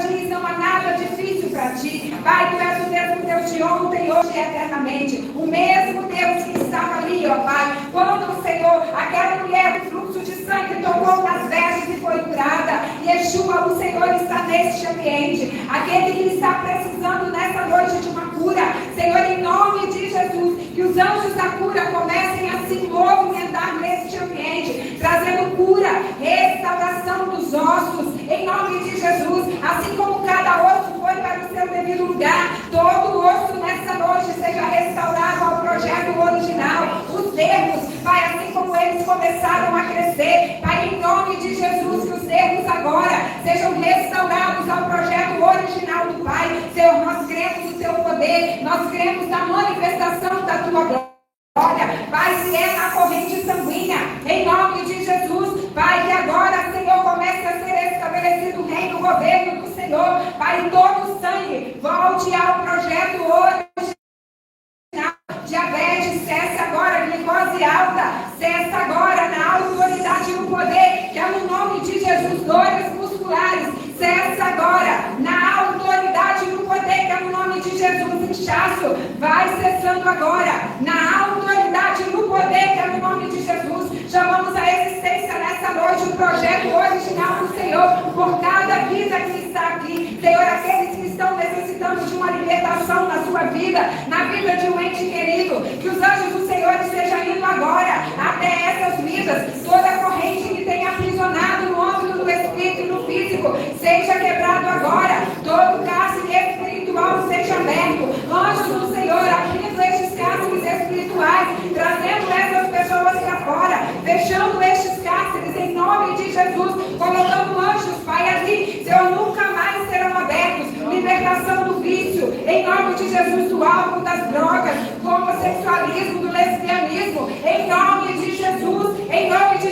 Speaker 1: diz, não há nada difícil para ti. Pai, tu és o mesmo Deus de ontem, hoje e eternamente. O mesmo Deus que estava ali, ó Pai. Quando o Senhor, aquela mulher do fluxo de sangue, tocou nas vestes e foi curada. Yeshua, o Senhor está neste ambiente. Aquele que está precisando nessa noite de uma cura. Senhor, em nome de Jesus, que os anjos da cura comecem a se movimentar neste ambiente, trazendo cura, restauração dos ossos, em nome de Jesus. Assim como cada osso foi para o seu devido lugar, todo osso nessa noite seja restaurado ao projeto original. Os erros, Pai, assim como eles começaram a crescer, Pai, em nome de Jesus, que os erros agora sejam restaurados ao projeto original do Pai. Senhor, nós cremos no teu poder, nós cremos na manifestação da tua glória. Pai, se é na corrente sanguínea, em nome de Jesus, Pai, que agora, Senhor, comece a ser estabelecido o reino, o governo do Senhor. Pai, todo o sangue volte ao projeto original. Diabetes, cesse agora, glicose alta, cesse agora na autoridade e no poder, que é no nome de Jesus. Dores musculares, cesse agora na autoridade e no poder, que é no nome de Jesus. Inchaço, vai cessando agora na autoridade e no poder, que é no nome de Jesus. Chamamos a existência nessa noite o projeto original do Senhor por cada vida que está aqui. Senhor, aqueles que estão necessitando de uma libertação na sua vida, na vida de um ente querido, que os anjos do Senhor estejam indo agora até essas vidas. Toda corrente que tenha aprisionado no âmbito do espírito e no físico seja quebrado agora. Todo cárcere espiritual seja aberto. Anjos do Senhor abrindo estes cárceres espirituais, trazendo essas pessoas para fora, fechando estes cárceres em nome de Jesus, colocando anjos, Pai, ali. Senhor, nunca mais serão abertos. Libertação do vício, em nome de Jesus, do álcool, das drogas, do homossexualismo, do lesbianismo, em nome de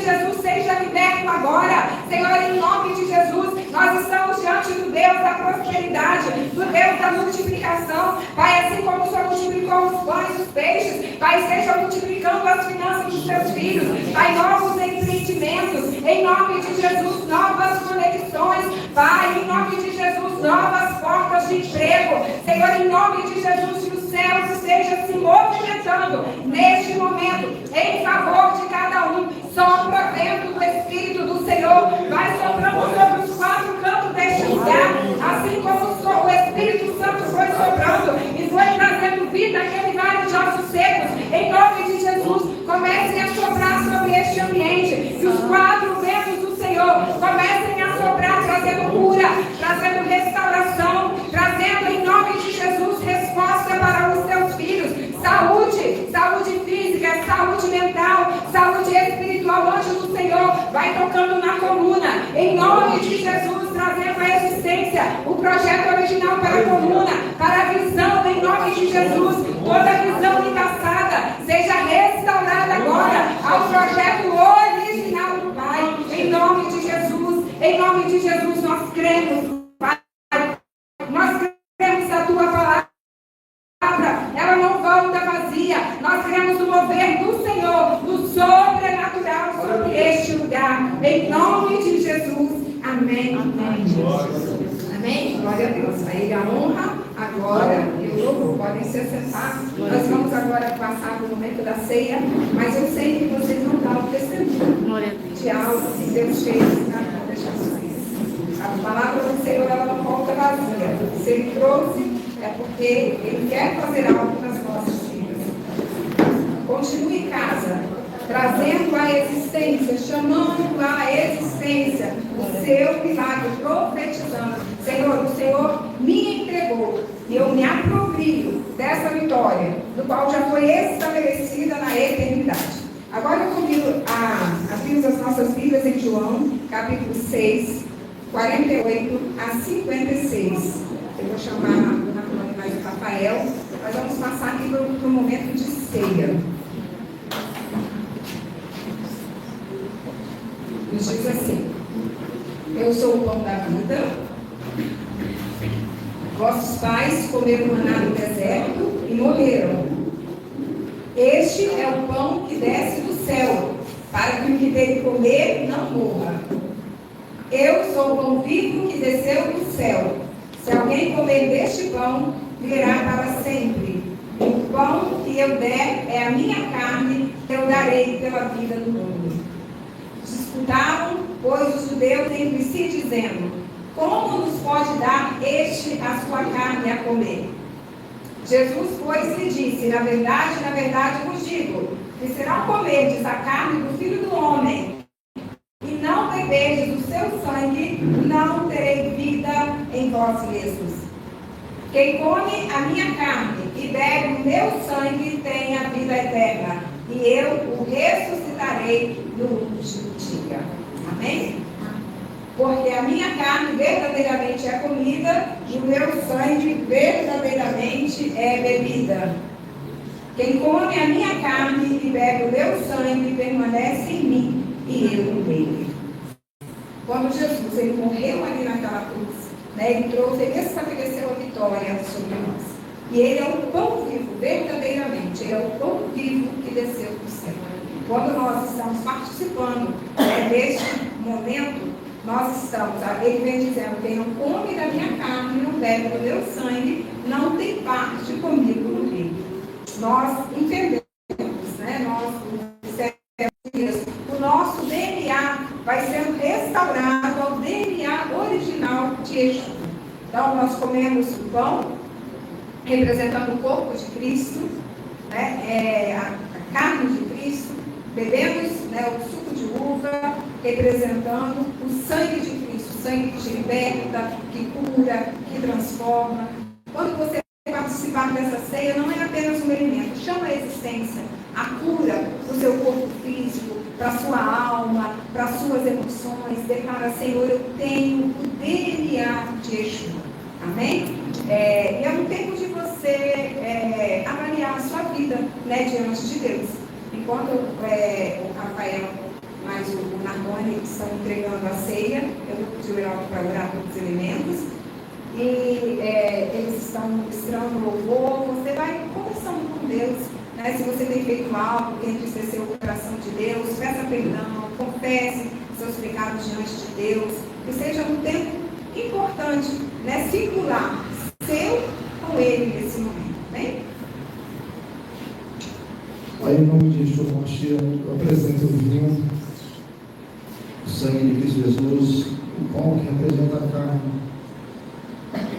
Speaker 1: Jesus, seja liberto agora. Senhor, em nome de Jesus, nós estamos diante do Deus da prosperidade, do Deus da multiplicação. Pai, assim como o Senhor multiplicou os pães e os peixes, Pai, seja multiplicando as finanças dos seus filhos. Pai, novos empreendimentos, em nome de Jesus, novas conexões. Pai, em nome de Jesus, novas portas de emprego. Senhor, em nome de Jesus, que os céus estejam se movimentando neste momento em favor de cada um. Sopra dentro do Espírito do Senhor, vai soprando sobre os quatro cantos deste lugar, assim como o Espírito Santo foi soprando e foi trazendo vida àquele vale de ossos secos. Em nome de Jesus, comecem a soprar sobre este ambiente, que os quatro ventos do Senhor comecem a soprar, trazendo cura, trazendo restauração, trazendo em nome de Jesus resposta para os seus filhos. Saúde, saúde física, saúde mental, saúde espiritual. Anjo do Senhor vai tocando na coluna, em nome de Jesus, trazendo a existência, o projeto original para a coluna, para a visão, em nome de Jesus. Toda visão embaçada seja restaurada agora ao projeto original do Pai, em nome de Jesus. Em nome de Jesus, nós cremos, Pai, nós cremos a tua palavra. Ela não volta vazia. Nós queremos o mover do Senhor, no sobrenatural sobre este lugar. Em nome de Jesus. Amém. Amém. Amém. Glória a Deus. A Ele a honra, agora e o louvor. Podem se sentar. Nós vamos agora passar para o momento da ceia, mas eu sei que vocês não dão o testemunho de algo que Deus fez na vida de Jesus. A palavra do Senhor, ela não volta vazia. Se Ele trouxe, é porque Ele quer fazer algo nas nossas vidas. Continue em casa, trazendo a existência, chamando a existência o seu milagre, profetizando. Senhor, o Senhor me entregou e eu me aproprio dessa vitória, do qual já foi estabelecida na eternidade. Agora eu convido a abrirmos as nossas Bíblias em João, capítulo 6, 48 a 56. Eu vou chamar a Dona Flávia mais o Rafael. Nós vamos passar aqui para o momento de ceia. Nos diz assim: eu sou o pão da vida. Vossos pais comeram maná no deserto e morreram. Este é o pão dele comer, não morra. Eu sou o pão vivo que desceu do céu. Se alguém comer deste pão, viverá para sempre. O pão que eu der é a minha carne, que eu darei pela vida do mundo. Disputavam, pois, os judeus entre si, dizendo: como nos pode dar este a sua carne a comer? Jesus, pois, lhe disse: na verdade vos digo, que se não comerdes a carne do Filho do Homem, e não beberdes o seu sangue, não terei vida em vós mesmos. Quem come a minha carne e bebe o meu sangue tem a vida eterna, e eu o ressuscitarei no último dia. Amém? Porque a minha carne verdadeiramente é comida, e o meu sangue verdadeiramente é bebida. Quem come a minha carne e bebe o meu sangue permanece em mim, e eu nele. Quando Jesus ele morreu ali naquela cruz, ele trouxe, ele estabeleceu a vitória sobre nós. E ele é o pão vivo, verdadeiramente. Ele é o pão vivo que desceu do céu. Quando nós estamos participando deste momento, nós estamos, ele vem dizendo: quem não come da minha carne, não bebe do meu sangue, não tem parte comigo no reino. Nós entendemos, nós observamos, o nosso DNA vai sendo restaurado ao DNA original de Yeshua. Então, nós comemos o pão, representando o corpo de Cristo, a carne de Cristo, bebemos o suco de uva, representando o sangue de Cristo, o sangue que te liberta, que cura, que transforma. Quando você participar dessa ceia, não é apenas um alimento, chama a existência, a cura do seu corpo físico, para a sua alma, para as suas emoções. Declara: Senhor, eu tenho o DNA de Yeshua. Amém? E é um tempo de você avaliar a sua vida diante de Deus. Enquanto o Rafael mais o Nardoni estão entregando a ceia, eu vou pedir o Heraldo para orar pelos elementos. E eles estão ministrando louvor. Você vai conversando com Deus. Se você tem feito algo que entristeceu o coração de Deus, peça perdão, confesse seus pecados diante de Deus. Que seja um tempo importante, singular, seu com Ele nesse momento. Amém?
Speaker 2: Pai, em nome de Jesus, nós te apresento o vinho, o sangue de Cristo Jesus, o pão que representa a carne.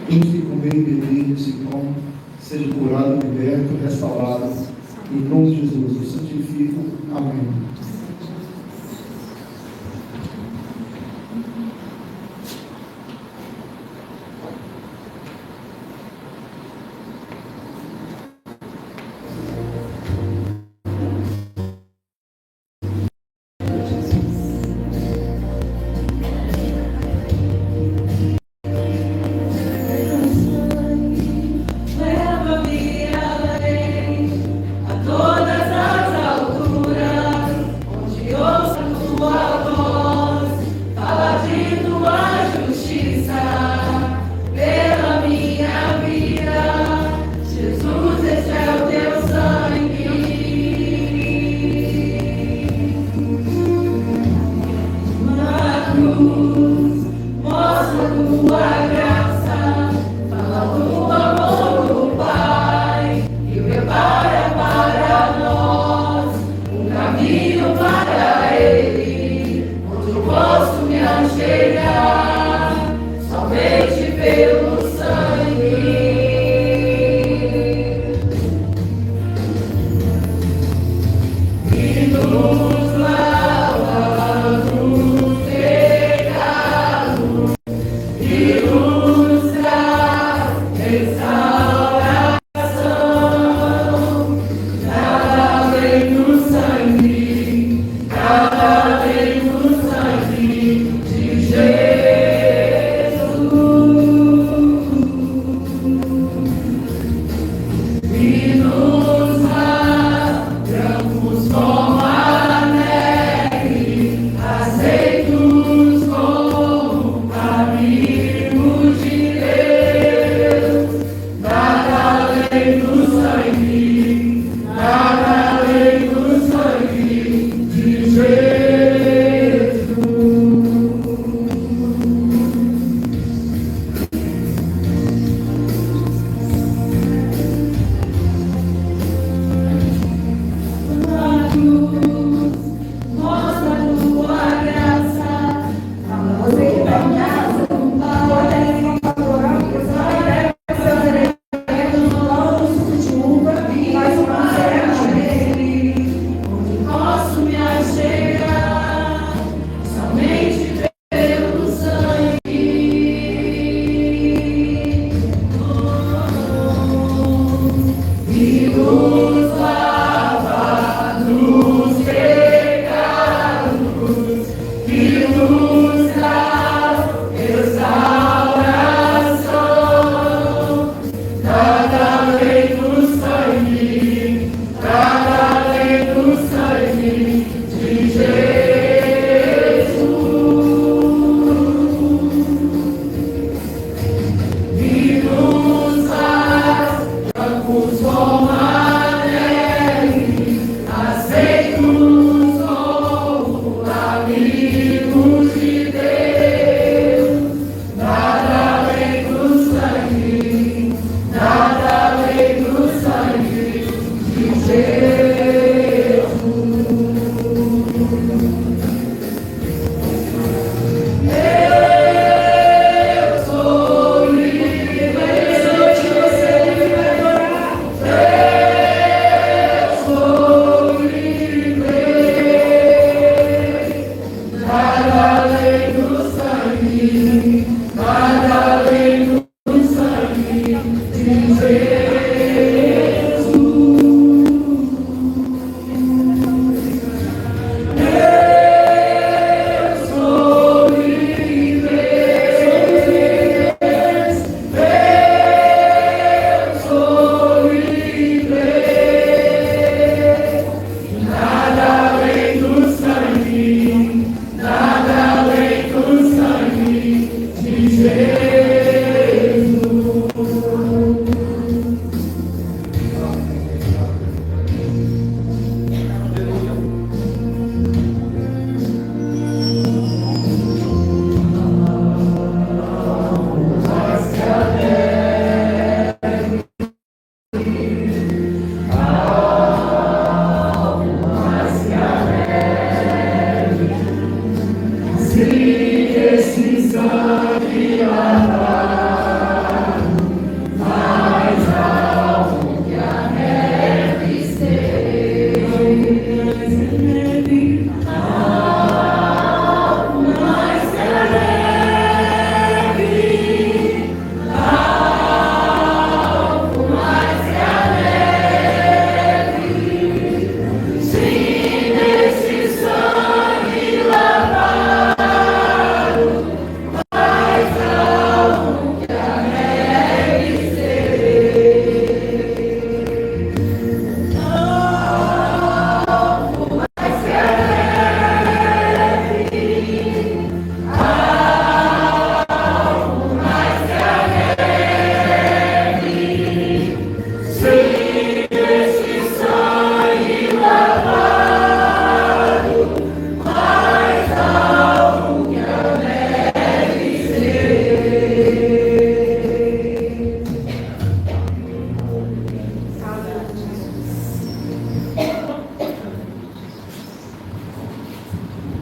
Speaker 2: Todos que comer e beber desse pão, seja curado, liberto, restaurado. Em nome de Jesus, eu santifico. Amém.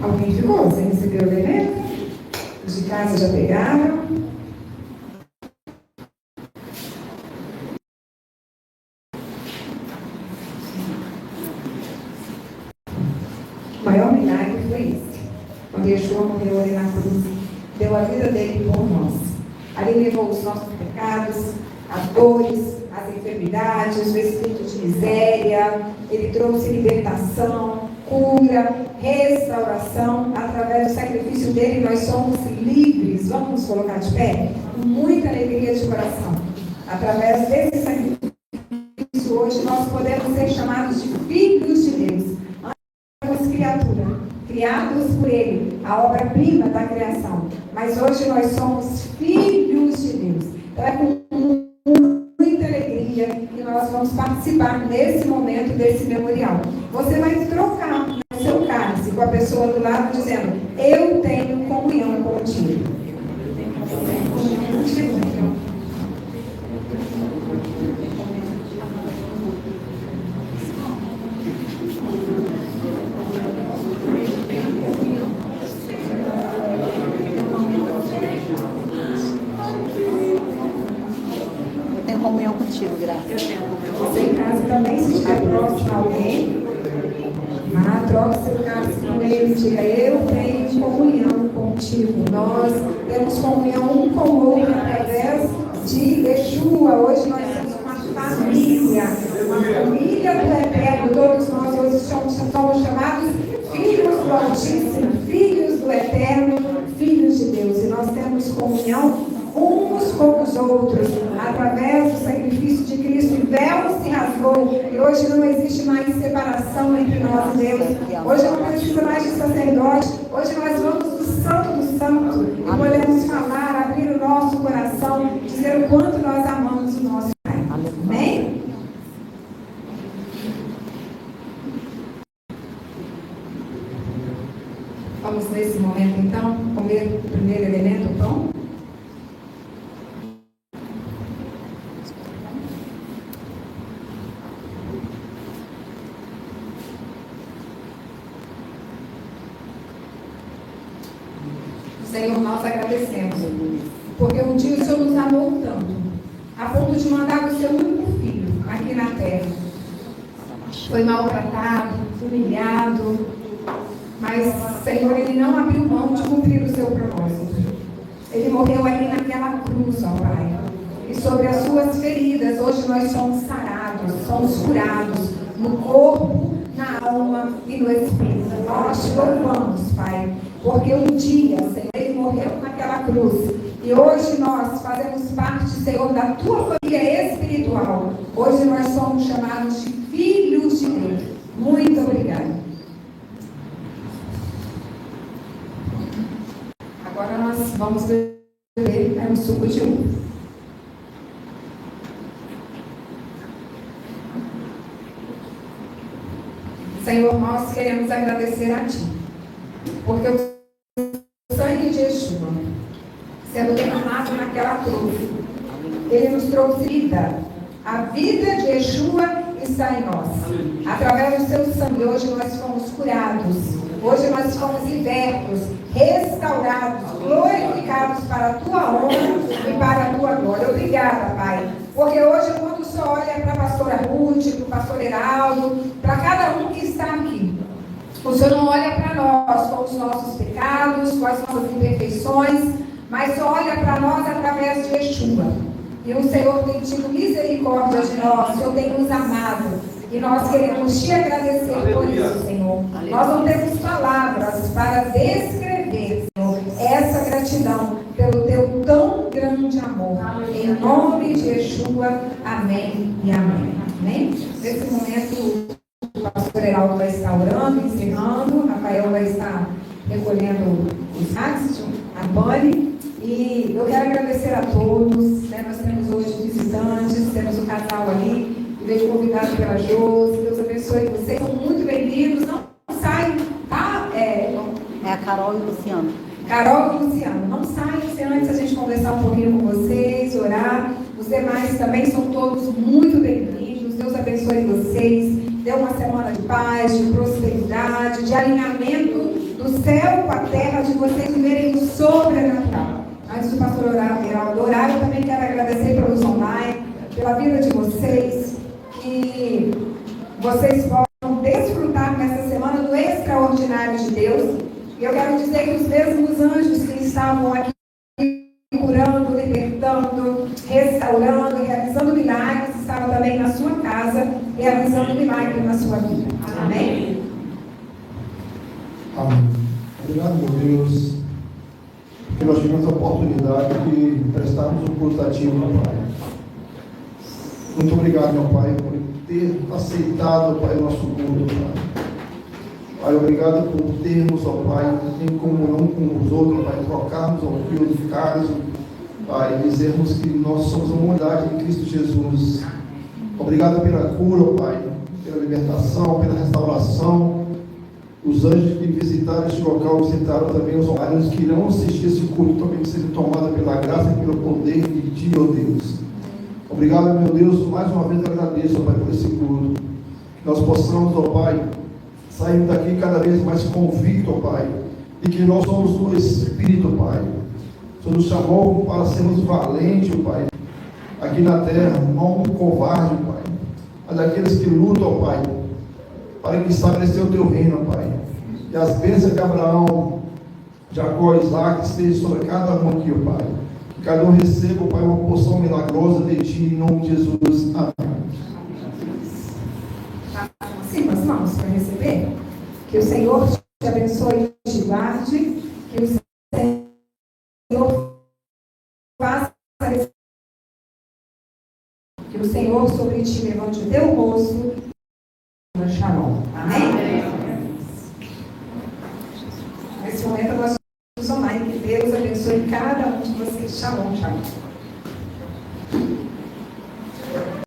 Speaker 1: Alguém ficou sem receber o elemento? Os de casa já pegaram? O maior milagre foi esse. Quando Yeshua morreu ali na cruz, deu a vida dele por nós. Ali levou os nossos pecados, as dores, as enfermidades, o espírito de miséria. Ele trouxe libertação, cura, restauração. Através do sacrifício dele, nós somos livres. Vamos nos colocar de pé? Com muita alegria de coração. Através desse sacrifício, hoje nós podemos ser chamados de filhos de Deus. Antes somos criatura, criados por ele, a obra-prima da criação. Mas hoje nós somos filhos de Deus. Então é com muita alegria que nós vamos participar nesse momento desse memorial. Você vai trocar o seu cálice com a pessoa do lado dizendo: eu tenho comunhão contigo.
Speaker 3: Comunhão contigo, graças.
Speaker 1: Você em casa também, se estiver próximo a alguém, troque seu cálice com ele e diga: eu tenho comunhão contigo. Nós temos comunhão um com o outro através de Yeshua. Hoje nós temos uma família do Eterno. Todos nós hoje somos chamados filhos do Altíssimo, filhos do Eterno, filhos de Deus. E nós temos comunhão uns com os outros, através do sacrifício de Cristo. O véu se rasgou e hoje não existe mais separação entre nós e Deus. Hoje não precisa mais de sacerdote. Hoje nós vamos do Santo do Santo e podemos falar, abrir o nosso coração, dizer o quanto nós amamos o nosso Pai. Amém? Vamos nesse momento então comer o primeiro elemento, o pão. Senhor, nós agradecemos, porque um dia o Senhor nos amou tanto, a ponto de mandar o seu único filho aqui na terra. Foi maltratado, humilhado, mas, Senhor, ele não abriu mão de cumprir o seu propósito. Ele morreu ali naquela cruz, ó Pai. E sobre as suas feridas, hoje nós somos sarados, somos curados, no corpo, na alma e no espírito. Nós te louvamos, Pai, porque um dia, Senhor, ele morreu naquela cruz. E hoje nós fazemos parte, Senhor, da tua família espiritual. Hoje nós somos chamados de filhos de Deus. Muito obrigada. Agora nós vamos beber um suco de uva. Senhor, nós queremos agradecer a Ti, porque o sangue de Yeshua, sendo derramado naquela cruz, Ele nos trouxe vida. A vida de Yeshua está em nós. Através do Seu sangue, hoje nós fomos curados. Hoje nós fomos libertos, restaurados, glorificados para a Tua honra e para a Tua glória. Obrigada, Pai. Porque hoje, quando o Senhor olha para a pastora Ruth, para o pastor Heraldo, para cada um que está aqui, o Senhor não olha para nós com os nossos pecados, com as nossas imperfeições, mas só olha para nós através de Yeshua. E o Senhor tem tido misericórdia de nós, o Senhor tem nos amado. E nós queremos te agradecer por isso, Senhor. Nós não temos palavras para descrever, Senhor, essa gratidão pelo teu tão grande amor. Em nome de Yeshua, amém e amém. Amém? Nesse momento, o pastor Heraldo vai estar orando, encerrando. O Rafael vai estar recolhendo os sacos, a Bunny. E eu quero agradecer a todos. Nós temos hoje visitantes, temos o casal ali. Vejo convidado pela Josi, Deus abençoe vocês, são muito bem-vindos, não saiam, tá? É
Speaker 3: a Carol e o Luciano.
Speaker 1: Carol e o Luciano, não saiam se antes a gente conversar um pouquinho com vocês, orar. Os demais também são todos muito bem-vindos, Deus abençoe vocês, dê uma semana de paz, de prosperidade, de alinhamento do do céu com a terra, de vocês viverem o sobrenatural. Antes do pastor orar, eu também quero agradecer pelos online, pela vida de vocês, que vocês possam desfrutar nessa semana do extraordinário de Deus. E eu quero dizer que os mesmos anjos que estavam aqui curando, libertando, restaurando, realizando milagres, estavam também na sua casa, realizando milagres na sua vida. Amém?
Speaker 2: Amém. Obrigado, meu Deus, que nós tivemos a oportunidade de prestarmos um culto ativo, meu Pai. Muito obrigado, meu Pai, por ter aceitado, Pai, o nosso culto, Pai. Pai, obrigado por termos, ó Pai, em comunhão com os outros, Pai, trocarmos ao fio de caso, Pai, dizermos que nós somos uma unidade em Cristo Jesus. Obrigado pela cura, ó Pai, pela libertação, pela restauração. Os anjos que visitaram este local, visitaram também os horários que irão assistir esse culto, também que seja tomada pela graça e pelo poder de Ti, ó Deus. Obrigado, meu Deus, mais uma vez agradeço, ó Pai, por esse culto. Que nós possamos, ó Pai, saímos daqui cada vez mais convicto, ó Pai, de que nós somos do Espírito, Pai. O Senhor nos chamou para sermos valentes, Pai, aqui na terra, não covarde, Pai, mas aqueles que lutam, ó Pai, para que estabelecer o Teu reino, Pai. E as bênçãos de Abraão, Jacó e Isaac estejam sobre cada um aqui, ó Pai. Que cada um receba, ó Pai, uma porção milagrosa de Ti, em nome de Jesus. Amém.
Speaker 1: Sim, meus irmãos, para receber. Que o Senhor te abençoe e te guarde. Que o Senhor faça. Que o Senhor sobre ti levante o teu rosto. Shalom. Amém?